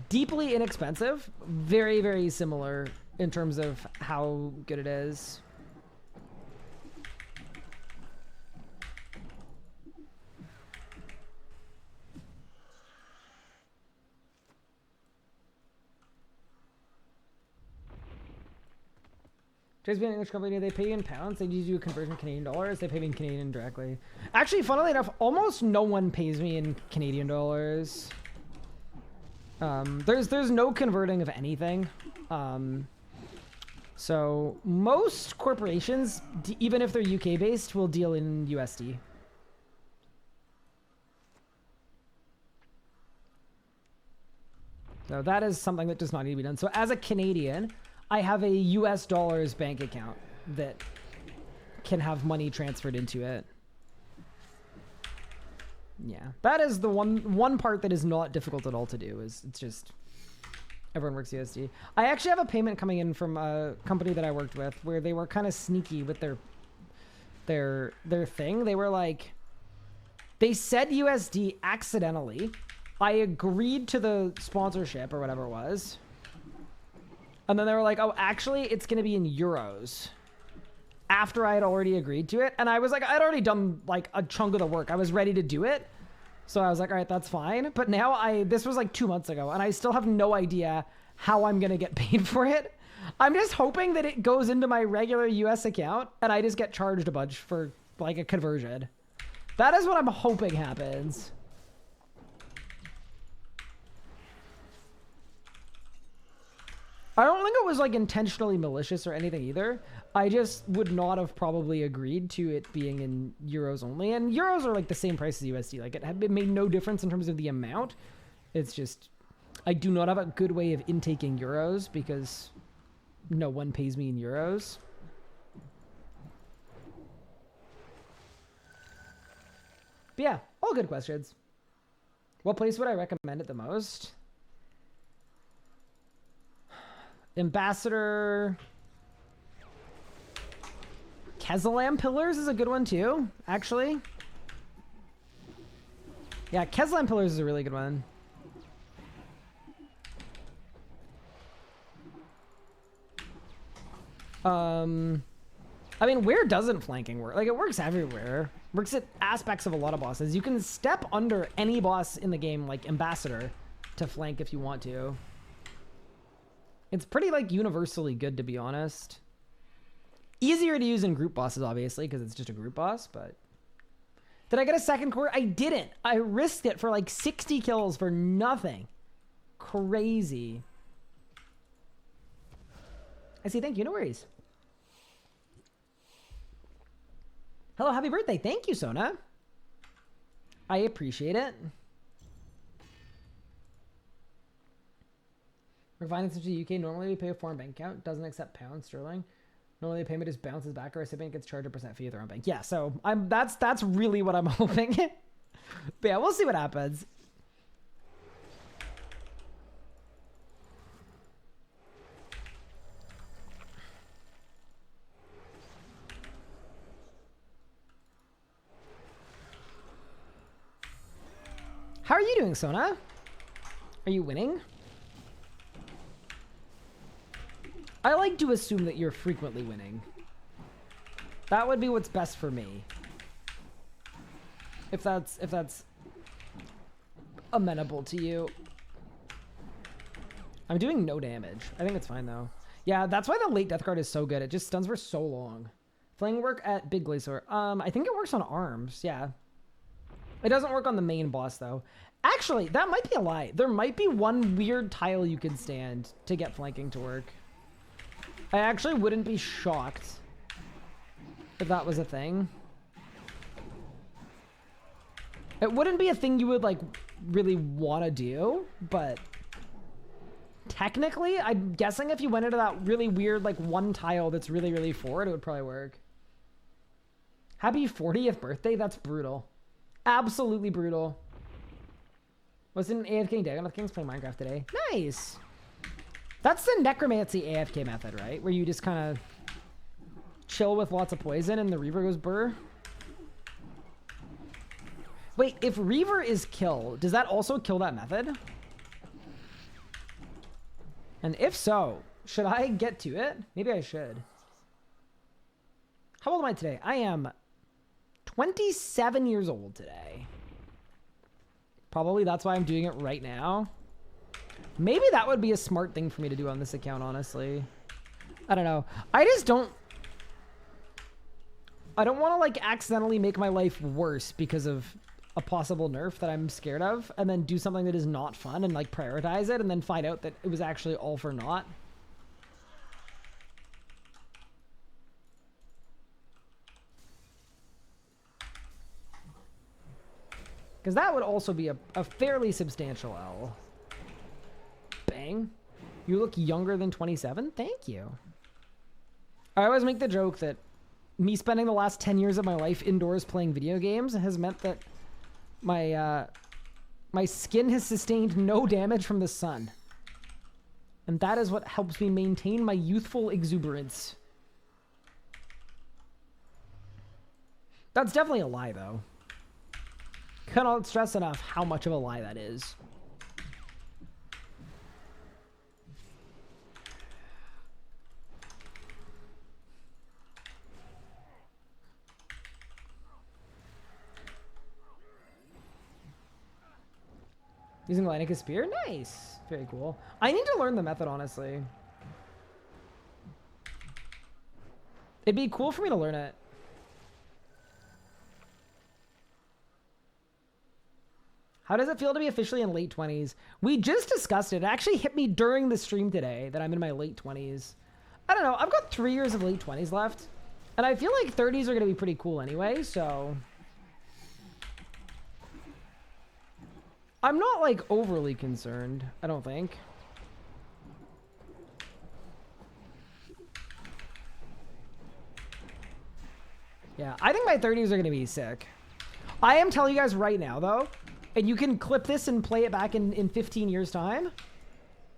Deeply inexpensive, very, very similar in terms of how good it is. Just being an English company, they pay you in pounds. They do a conversion to Canadian dollars. They pay me in Canadian directly. Actually, funnily enough, almost no one pays me in Canadian dollars. There's no converting of anything. So most corporations, even if they're UK based, will deal in USD. So that is something that does not need to be done. So as a Canadian, I have a US dollars bank account that can have money transferred into it. Yeah, that is the one part that is not difficult at all to do. Is it's just everyone works USD. I actually have a payment coming in from a company that I worked with where they were kind of sneaky with their thing. They were like, they said USD accidentally. I agreed to the sponsorship or whatever it was, and then they were like, oh, actually, it's gonna be in euros. After I had already agreed to it. And I was like, I'd already done like a chunk of the work. I was ready to do it. So I was like, all right, that's fine. But now this was like 2 months ago and I still have no idea how I'm going to get paid for it. I'm just hoping that it goes into my regular US account and I just get charged a bunch for like a conversion. That is what I'm hoping happens. I don't think it was like intentionally malicious or anything either. I just would not have probably agreed to it being in euros only. And euros are like the same price as USD. Like it made no difference in terms of the amount. It's just, I do not have a good way of intaking euros because no one pays me in euros. But yeah, all good questions. What place would I recommend it the most? Ambassador. Kezalam Pillars is a good one too, actually. Yeah, Kezalam Pillars is a really good one. I mean, where doesn't flanking work? Like, it works everywhere. Works at aspects of a lot of bosses. You can step under any boss in the game, like Ambassador, to flank if you want to. It's pretty, like, universally good, to be honest. Easier to use in group bosses, obviously, because it's just a group boss, but Did I get a second core? I didn't. I risked it for like 60 kills for nothing. Crazy. I see, thank you, no worries. Hello, happy birthday. Thank you, Sona. I appreciate it. We're finding such a UK. Normally we pay a foreign bank account. Doesn't accept pound sterling. Normally the payment just bounces back, or a recipient gets charged a % fee of their own bank. Yeah, so that's really what I'm hoping. But yeah, we'll see what happens. How are you doing, Sona? Are you winning? I like to assume that you're frequently winning. That would be what's best for me. If that's amenable to you. I'm doing no damage. I think it's fine though. Yeah, that's why the late death guard is so good. It just stuns for so long. Flaying work at Big Glacor. I think it works on arms. Yeah. It doesn't work on the main boss though. Actually, that might be a lie. There might be one weird tile you could stand to get flanking to work. I actually wouldn't be shocked if that was a thing. It wouldn't be a thing you would like really want to do, but technically, I'm guessing if you went into that really weird like one tile that's really, really forward, it would probably work. Happy 40th birthday? That's brutal. Absolutely brutal. Was it an AFK day? One of the Kings playing Minecraft today. Nice. That's the necromancy AFK method, right? Where you just kind of chill with lots of poison and the Reaver goes burr. Wait, if Reaver is kill, does that also kill that method? And if so, should I get to it? Maybe I should. How old am I today? I am 27 years old today. Probably that's why I'm doing it right now. Maybe that would be a smart thing for me to do on this account, honestly. I don't know. I don't want to like accidentally make my life worse because of a possible nerf that I'm scared of, and then do something that is not fun and like prioritize it and then find out that it was actually all for naught. Because that would also be a fairly substantial L. Bang. You look younger than 27? Thank you. I always make the joke that me spending the last 10 years of my life indoors playing video games has meant that my skin has sustained no damage from the sun. And that is what helps me maintain my youthful exuberance. That's definitely a lie, though. Cannot stress enough how much of a lie that is. Using Leinicus Spear? Nice. Very cool. I need to learn the method, honestly. It'd be cool for me to learn it. How does it feel to be officially in late 20s? We just discussed it. It actually hit me during the stream today that I'm in my late 20s. I don't know. I've got 3 years of late 20s left. And I feel like 30s are going to be pretty cool anyway, so... I'm not, like, overly concerned, I don't think. Yeah, I think my 30s are going to be sick. I am telling you guys right now, though, and you can clip this and play it back in 15 years' time,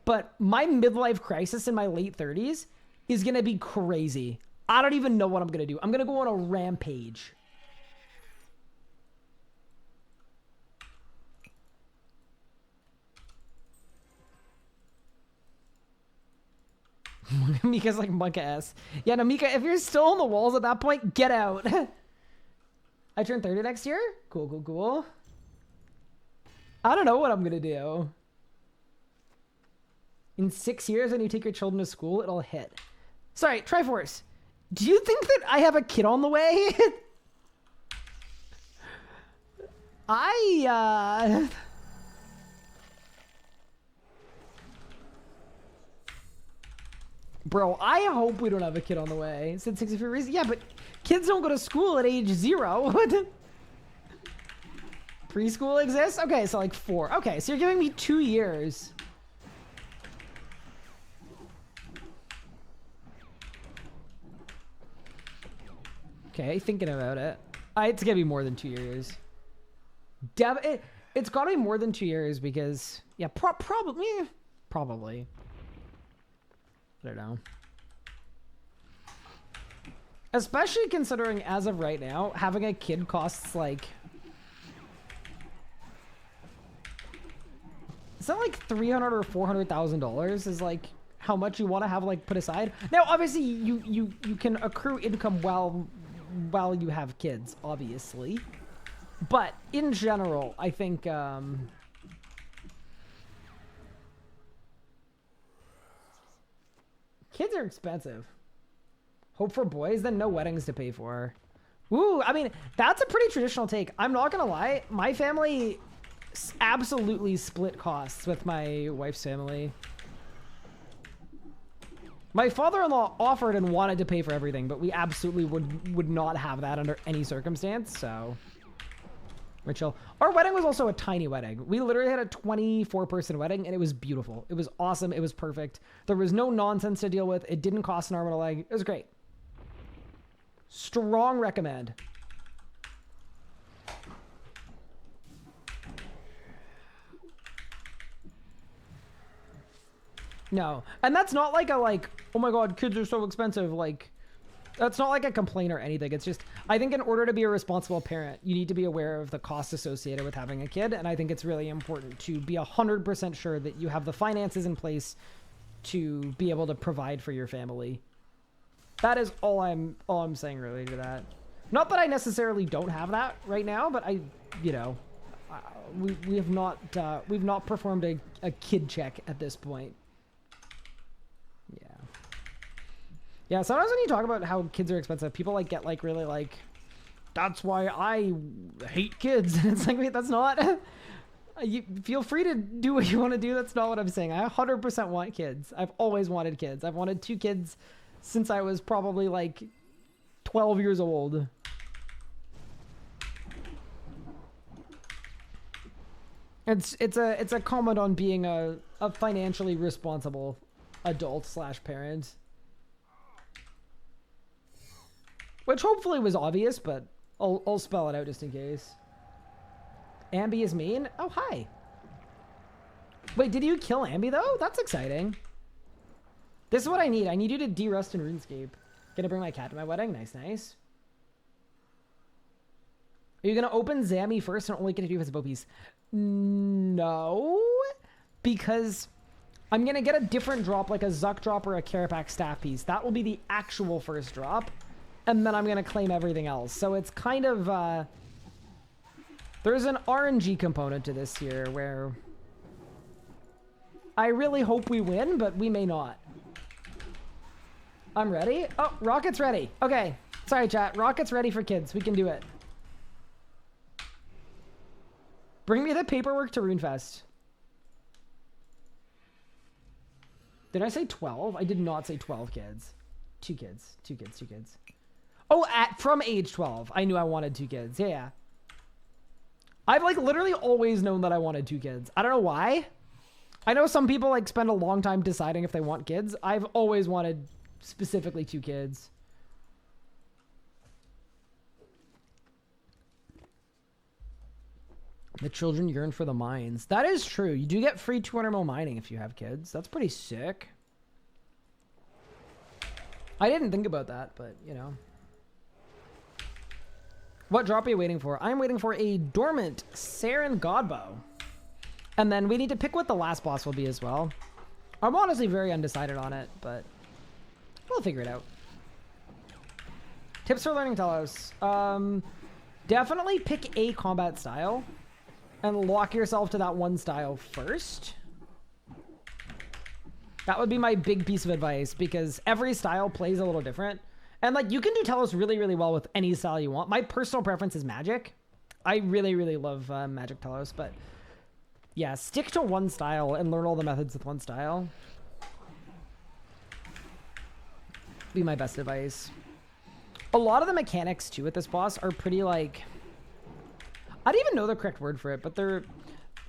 but my midlife crisis in my late 30s is going to be crazy. I don't even know what I'm going to do. I'm going to go on a rampage. Mika's like Monka S. Yeah, no, Mika, if you're still on the walls at that point, get out. I turn 30 next year? Cool, cool, cool. I don't know what I'm gonna do. In 6 years, when you take your children to school, it'll hit. Sorry, Triforce. Do you think that I have a kid on the way? Bro, I hope we don't have a kid on the way. Said 63 reasons. Yeah, but kids don't go to school at age 0. Preschool exists? Okay, so like 4. Okay, so you're giving me 2 years. Okay, thinking about it. It's gonna be more than 2 years. It's gotta be more than 2 years because, yeah, probably. I don't know. Especially considering, as of right now, having a kid costs like... Is that like $300,000 or $400,000 is like how much you want to have like put aside? Now, obviously, you can accrue income while you have kids, obviously. But in general, I think... Kids are expensive. Hope for boys, then no weddings to pay for. Ooh, I mean, that's a pretty traditional take. I'm not gonna lie, my family absolutely split costs with my wife's family. My father-in-law offered and wanted to pay for everything, but we absolutely would not have that under any circumstance, so... We're chill. Our wedding was also a tiny wedding. We literally had a 24-person wedding, and it was beautiful. It was awesome. It was perfect. There was no nonsense to deal with. It didn't cost an arm and a leg. It was great. Strong recommend. No. And that's not like a, like, oh my god, kids are so expensive, like... That's not like a complaint or anything. It's just, I think in order to be a responsible parent, you need to be aware of the costs associated with having a kid. And I think it's really important to be 100% sure that you have the finances in place to be able to provide for your family. That is all I'm saying related to that. Not that I necessarily don't have that right now, but we've not performed a kid check at this point. Yeah, sometimes when you talk about how kids are expensive, people like get like really like, that's why I hate kids. And it's like, wait, that's not. You feel free to do what you want to do. That's not what I'm saying. I 100% want kids. I've always wanted kids. I've wanted 2 kids since I was probably like 12 years old. It's a comment on being a financially responsible adult / parent. Which hopefully was obvious, but I'll spell it out just in case. Ambi is mean? Oh, hi. Wait, did you kill Ambi, though? That's exciting. This is what I need. I need you to de-rust in RuneScape. Gonna bring my cat to my wedding? Nice, nice. Are you gonna open Zammy first and only get to do if it's a bow piece? No. Because I'm gonna get a different drop, like a Zuck drop or a Carapax staff piece. That will be the actual first drop. And then I'm going to claim everything else. So it's kind of, there's an RNG component to this here where I really hope we win, but we may not. I'm ready. Oh, Rocket's ready. Okay. Sorry, chat. Rocket's ready for kids. We can do it. Bring me the paperwork to RuneFest. Did I say 12? I did not say 12 kids. 2 kids. 2 kids. 2 kids. Oh, from age 12. I knew I wanted 2 kids. Yeah. I've like literally always known that I wanted 2 kids. I don't know why. I know some people like spend a long time deciding if they want kids. I've always wanted specifically 2 kids. The children yearn for the mines. That is true. You do get free 200 mil mining if you have kids. That's pretty sick. I didn't think about that, but you know. What drop are you waiting for? I'm waiting for a dormant Saren Godbow. And then we need to pick what the last boss will be as well. I'm honestly very undecided on it, but we'll figure it out. Tips for learning Telos. Definitely pick a combat style and lock yourself to that one style first. That would be my big piece of advice because every style plays a little different. And like you can do Telos really, really well with any style you want. My personal preference is magic. I really, really love Magic Telos, but yeah, stick to one style and learn all the methods with one style. Be my best advice. A lot of the mechanics too with this boss are pretty like, I don't even know the correct word for it, but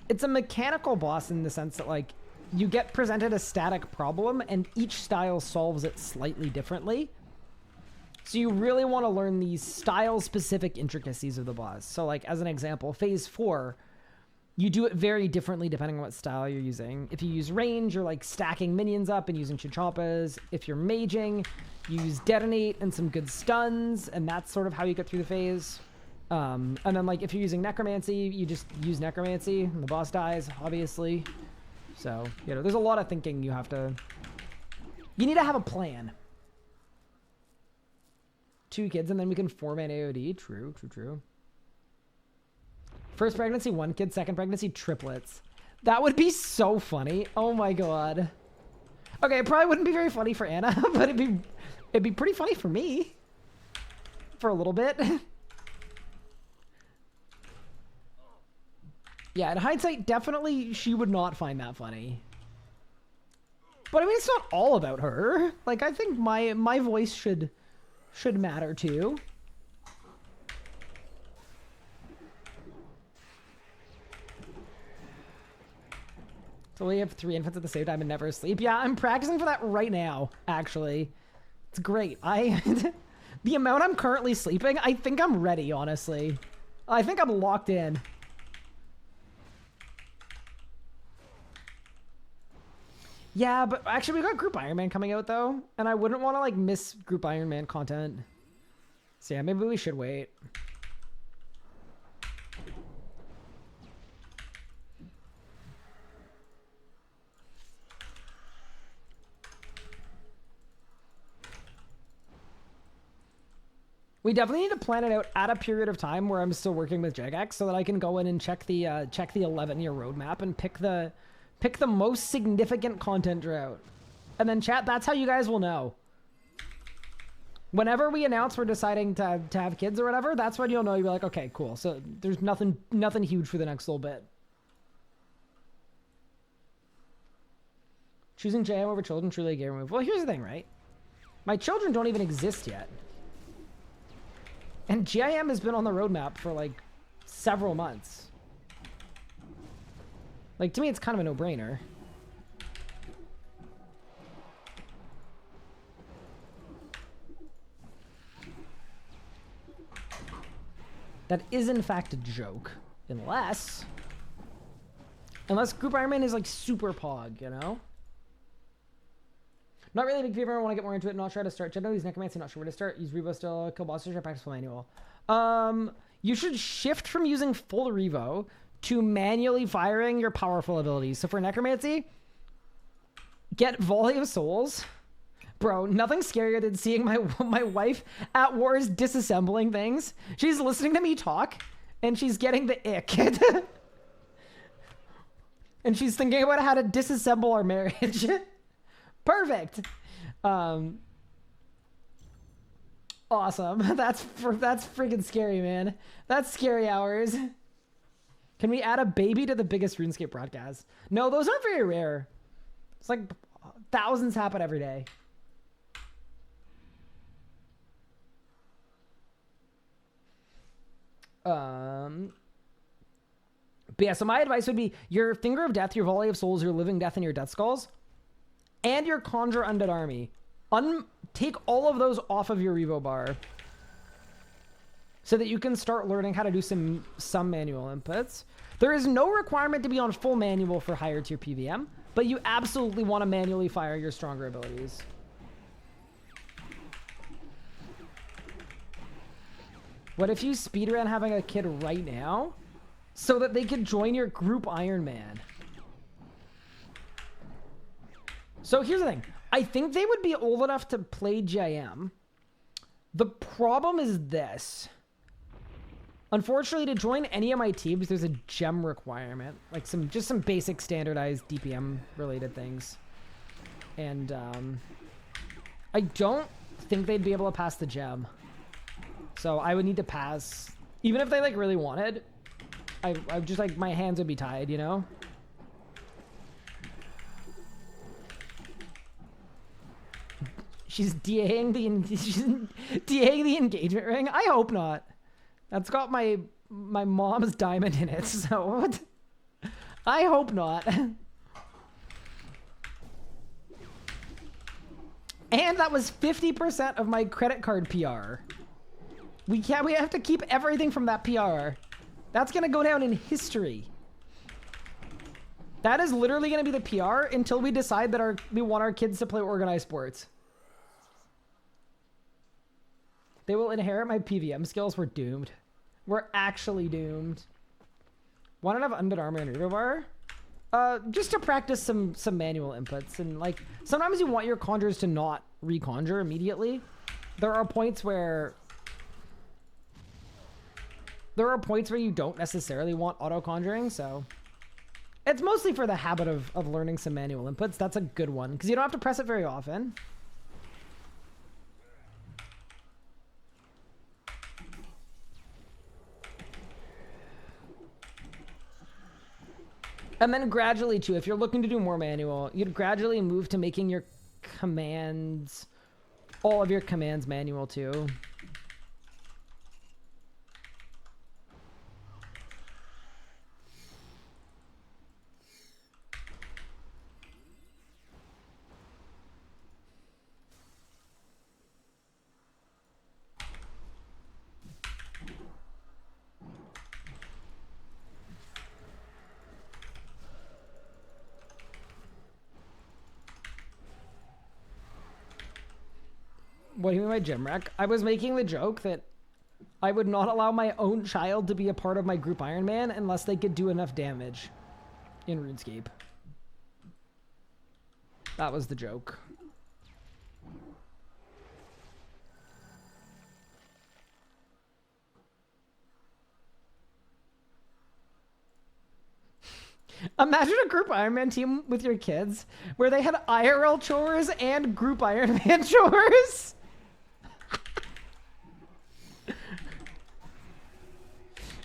it's a mechanical boss in the sense that like you get presented a static problem and each style solves it slightly differently. So you really want to learn these style-specific intricacies of the boss. So like, as an example, Phase 4, you do it very differently depending on what style you're using. If you use range, you're like stacking minions up and using Chichampas. If you're maging, you use Detonate and some good stuns, and that's sort of how you get through the phase. And then like, if you're using Necromancy, you just use Necromancy, and the boss dies, obviously. So, you know, there's a lot of thinking you need to have a plan. 2 kids, and then we can 4-man AOD. True, true, true. First pregnancy, 1 kid. Second pregnancy, triplets. That would be so funny. Oh my god. Okay, it probably wouldn't be very funny for Anna, but it'd be pretty funny for me. For a little bit. Yeah, in hindsight, definitely she would not find that funny. But I mean, it's not all about her. Like, I think my voice should matter too. So we have 3 infants at the same time and never sleep. Yeah, I'm practicing for that right now, actually. It's great. The amount I'm currently sleeping, I think I'm ready, honestly. I think I'm locked in. Yeah, but actually we got Group Iron Man coming out though, and I wouldn't want to like miss Group Iron Man content. So yeah, maybe we should wait. We definitely need to plan it out at a period of time where I'm still working with Jagex so that I can go in and check the 11-year roadmap and pick the most significant content drought. And then chat, that's how you guys will know. Whenever we announce we're deciding to have kids or whatever, that's when you'll know. You'll be like, okay, cool. So there's nothing huge for the next little bit. Choosing JM over children, truly a game move. Well, here's the thing, right? My children don't even exist yet. And GIM has been on the roadmap for like several months. Like, to me, it's kind of a no-brainer. That is, in fact, a joke. Unless Group Iron Man is, like, super pog, you know? Not really a big favor. I want to get more into it. Not sure how to start. Generally, use Necromancy. Not sure where to start. Use Revo still. Kill bosses. Or practice full manual. You should shift from using full Revo to manually firing your powerful abilities. So for Necromancy, get Volley of Souls. Bro, nothing scarier than seeing my wife at wars disassembling things. She's listening to me talk, and she's getting the ick. And she's thinking about how to disassemble our marriage. Perfect. Awesome. That's freaking scary, man. That's scary hours. Can we add a baby to the biggest RuneScape broadcast? No, those aren't very rare. It's like thousands happen every day. But yeah, so my advice would be your Finger of Death, your Volley of Souls, your Living Death, and your Death Skulls, and your Conjure Undead Army. Take all of those off of your Revo bar so that you can start learning how to do some manual inputs. There is no requirement to be on full manual for higher tier PVM, but you absolutely want to manually fire your stronger abilities. What if you speedrun having a kid right now so that they could join your group Iron Man? So here's the thing. I think they would be old enough to play GIM. The problem is this. Unfortunately, to join any of my teams, there's a gem requirement. Like just some basic standardized DPM related things. And I don't think they'd be able to pass the gem. So I would need to pass Even if they like really wanted, I just like my hands would be tied, you know? She's DAing the engagement ring. I hope not. That's got my mom's diamond in it, so I hope not. And that was 50% of my credit card PR. We have to keep everything from that PR. That's gonna go down in history. That is literally gonna be the PR until we decide that we want our kids to play organized sports. They will inherit my PVM skills. We're doomed. We're actually doomed. Why not have undead armor and Udo bar? Just to practice some manual inputs, and like sometimes you want your conjures to not reconjure immediately. There are points where you don't necessarily want auto conjuring, so it's mostly for the habit of learning some manual inputs. That's a good one because you don't have to press it very often. And then gradually, too, if you're looking to do more manual, you'd gradually move to making your commands, all of your commands manual, too. What do you mean by gym wreck? I was making the joke that I would not allow my own child to be a part of my group Iron Man unless they could do enough damage in RuneScape. That was the joke. Imagine a group Iron Man team with your kids where they had IRL chores and group Iron Man chores.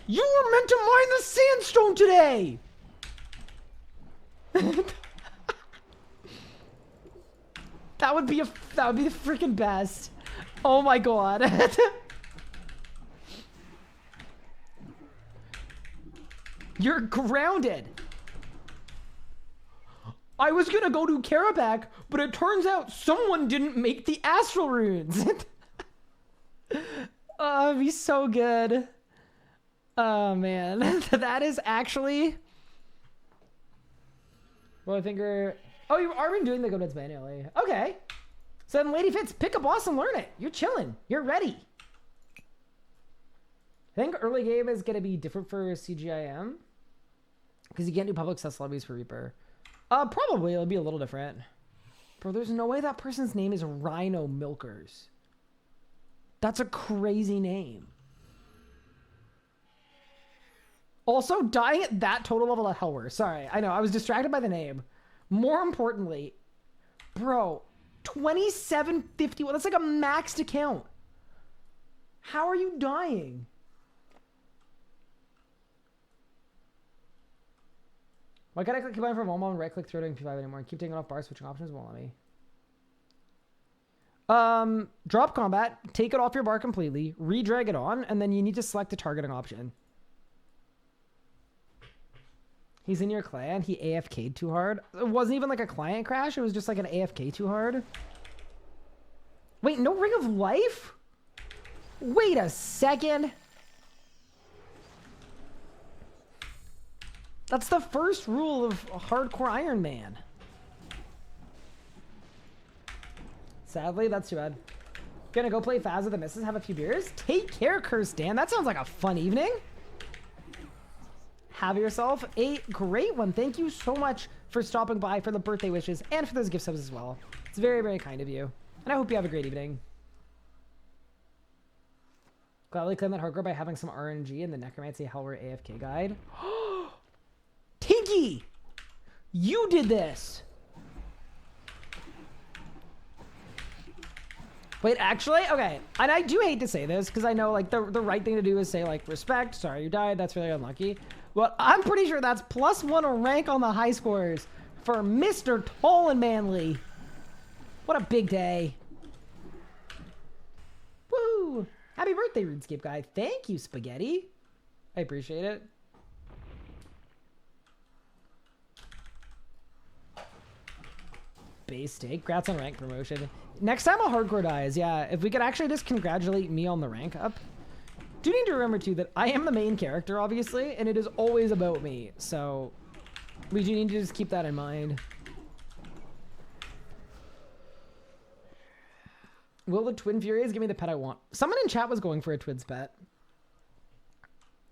You were meant to mine the sandstone today. That would be the freaking best. Oh my god. You're grounded. I was gonna go to Karabakh, but it turns out someone didn't make the astral runes. Oh, it'd be so good. Oh man, that is actually. Well, I think oh, you've already been doing the codex manually. Okay. So then, Lady Fitz, pick a boss and learn it. You're chilling. You're ready. I think early game is gonna be different for CGIM because you can't do public access lobbies for Reaper. Probably it'll be a little different. Bro, there's no way that person's name is Rhino Milkers. That's a crazy name. Also, dying at that total level of hell worse. Sorry, I know, I was distracted by the name. More importantly, bro, 2751, that's like a maxed account. How are you dying? Why can't I click combine from Walmart and right click through doing P5 anymore? Keep taking off bar switching options won't let me. Drop combat, take it off your bar completely, re-drag it on, and then you need to select the targeting option. He's in your clan. He AFK'd too hard. It wasn't even like a client crash. It was just like an AFK too hard. Wait, no Ring of Life? Wait a second. That's the first rule of hardcore Iron Man. Sadly, that's too bad. Gonna go play Faz with the missus, have a few beers. Take care, Kirsten. That sounds like a fun evening. Have yourself a great one. Thank you so much for stopping by for the birthday wishes and for those gift subs as well. It's very, very kind of you. And I hope you have a great evening. Gladly claim that hardcore by having some RNG in the Necromancy Hellware AFK guide. Tinky! You did this! Wait, actually, okay. And I do hate to say this because I know like the right thing to do is say like respect. Sorry, you died. That's really unlucky. But I'm pretty sure that's +1 rank on the high scores for Mr. Tall and Manly. What a big day. Woo! Happy birthday, RuneScape guy. Thank you, Spaghetti. I appreciate it. Base stake. Congrats on rank promotion. Next time a hardcore dies, yeah, if we could actually just congratulate me on the rank up. Do need to remember too that I am the main character, obviously, and it is always about me. So we do need to just keep that in mind. Will the Twin Furies give me the pet I want? Someone in chat was going for a Twins pet.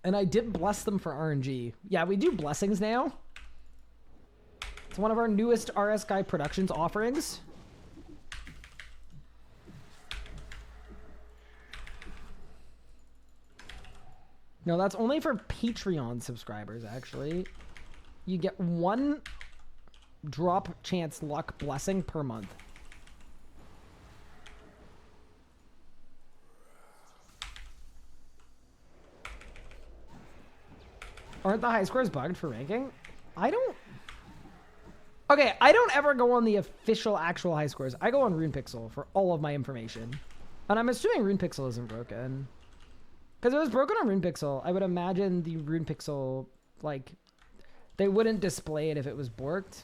And I did bless them for RNG. Yeah, we do blessings now. It's one of our newest RS Guy Productions offerings. No, that's only for Patreon subscribers, actually. You get 1 drop chance luck blessing per month. Aren't the high scores bugged for ranking? I don't... Okay, I don't ever go on the official actual high scores. I go on RunePixel for all of my information. And I'm assuming RunePixel isn't broken. Because if it was broken on RunePixel, I would imagine the RunePixel, like, they wouldn't display it if it was borked.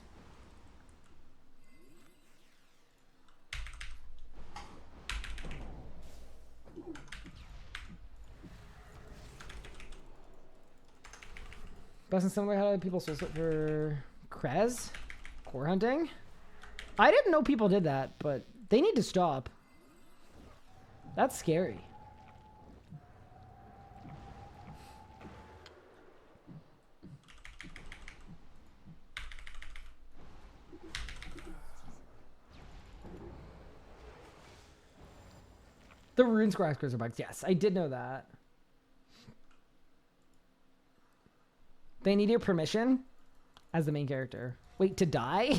Best and similar, how do people source it for Krez? Core hunting? I didn't know people did that, but they need to stop. That's scary. The rune scores are bugs. Yes, I did know that. They need your permission as the main character. Wait, to die?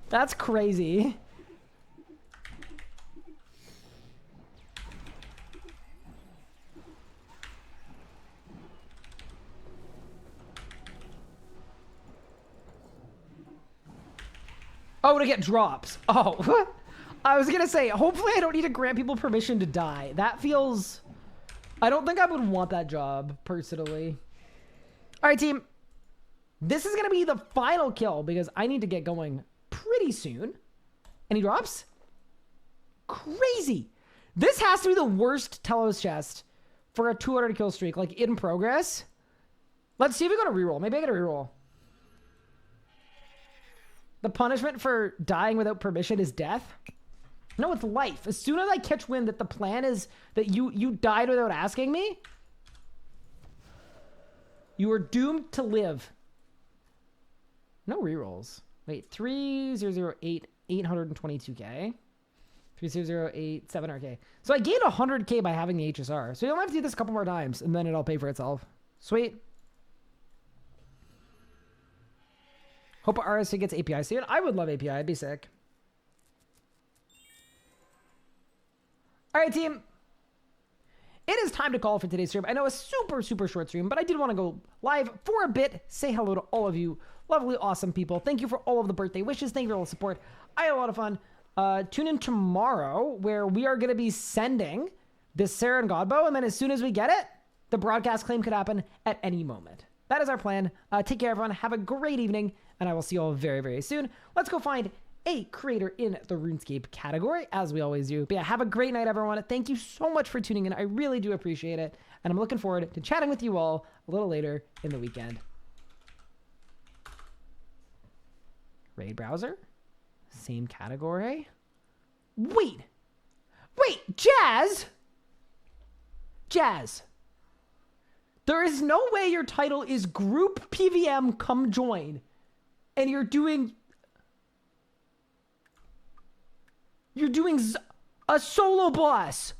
That's crazy. Oh, to get drops. Oh, I was gonna say, hopefully I don't need to grant people permission to die. That feels... I don't think I would want that job, personally. All right, team. This is gonna be the final kill because I need to get going pretty soon. And he drops? Crazy. This has to be the worst Telos chest for a 200 kill streak, like in progress. Let's see if we got a reroll. Maybe I get a reroll. The punishment for dying without permission is death. No, it's life. As soon as I catch wind that the plan is that you died without asking me, you are doomed to live. No rerolls. Wait, 3008, 822k. 3008, 700k. So I gained 100k by having the HSR. So you'll have to do this a couple more times and then it'll pay for itself. Sweet. Hope RSC gets API soon. I would love API. I'd be sick. All right, team. It is time to call for today's stream. I know a super short stream, but I did want to go live for a bit. Say hello to all of you lovely, awesome people. Thank you for all of the birthday wishes. Thank you for all the support. I had a lot of fun. Tune in tomorrow where we are going to be sending this Saren Godbow. And then as soon as we get it, the broadcast claim could happen at any moment. That is our plan. Take care, everyone. Have a great evening. And I will see you all very soon. Let's go find a creator in the RuneScape category, as we always do. But yeah, have a great night, everyone. Thank you so much for tuning in. I really do appreciate it. And I'm looking forward to chatting with you all a little later in the weekend. Raid browser? Same category? Wait, Jazz! Jazz. There is no way your title is Group PVM Come Join. And you're doing a solo boss.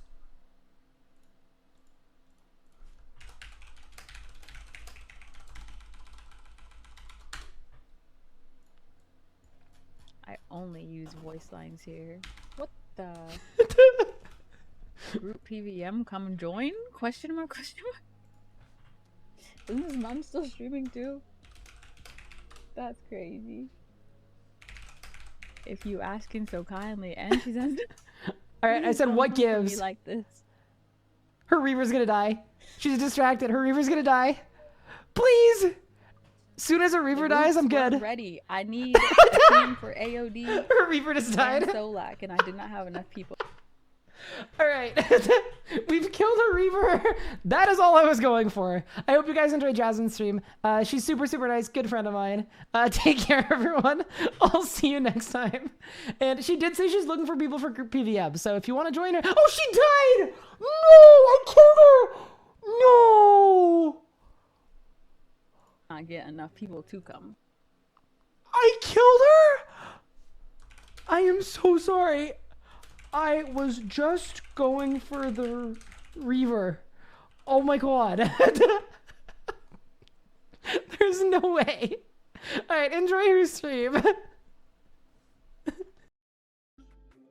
I only use voice lines here. What Group PVM, come join? Question mark, question mark. Isn't his mom still streaming too? That's crazy. If you asking so kindly, and she's asking. All right, I said what gives. Like this. Her Reaver's gonna die. She's distracted. Her Reaver's gonna die. Please. Soon as her Reaver dies, I'm good. Ready. I need a team for AOD. Her Reaver just died. And Solak, and I did not have enough people. All right, we've killed a Reaver. That is all I was going for. I hope you guys enjoyed Jasmine's stream. She's super, super nice, good friend of mine. Take care, everyone. I'll see you next time. And she did say she's looking for people for group PVM, so if you want to join her. Oh, she died! No, I killed her! No! Not get enough people to come. I killed her? I am so sorry. I was just going for the Reaver. Oh my god. There's no way. Alright, enjoy your stream.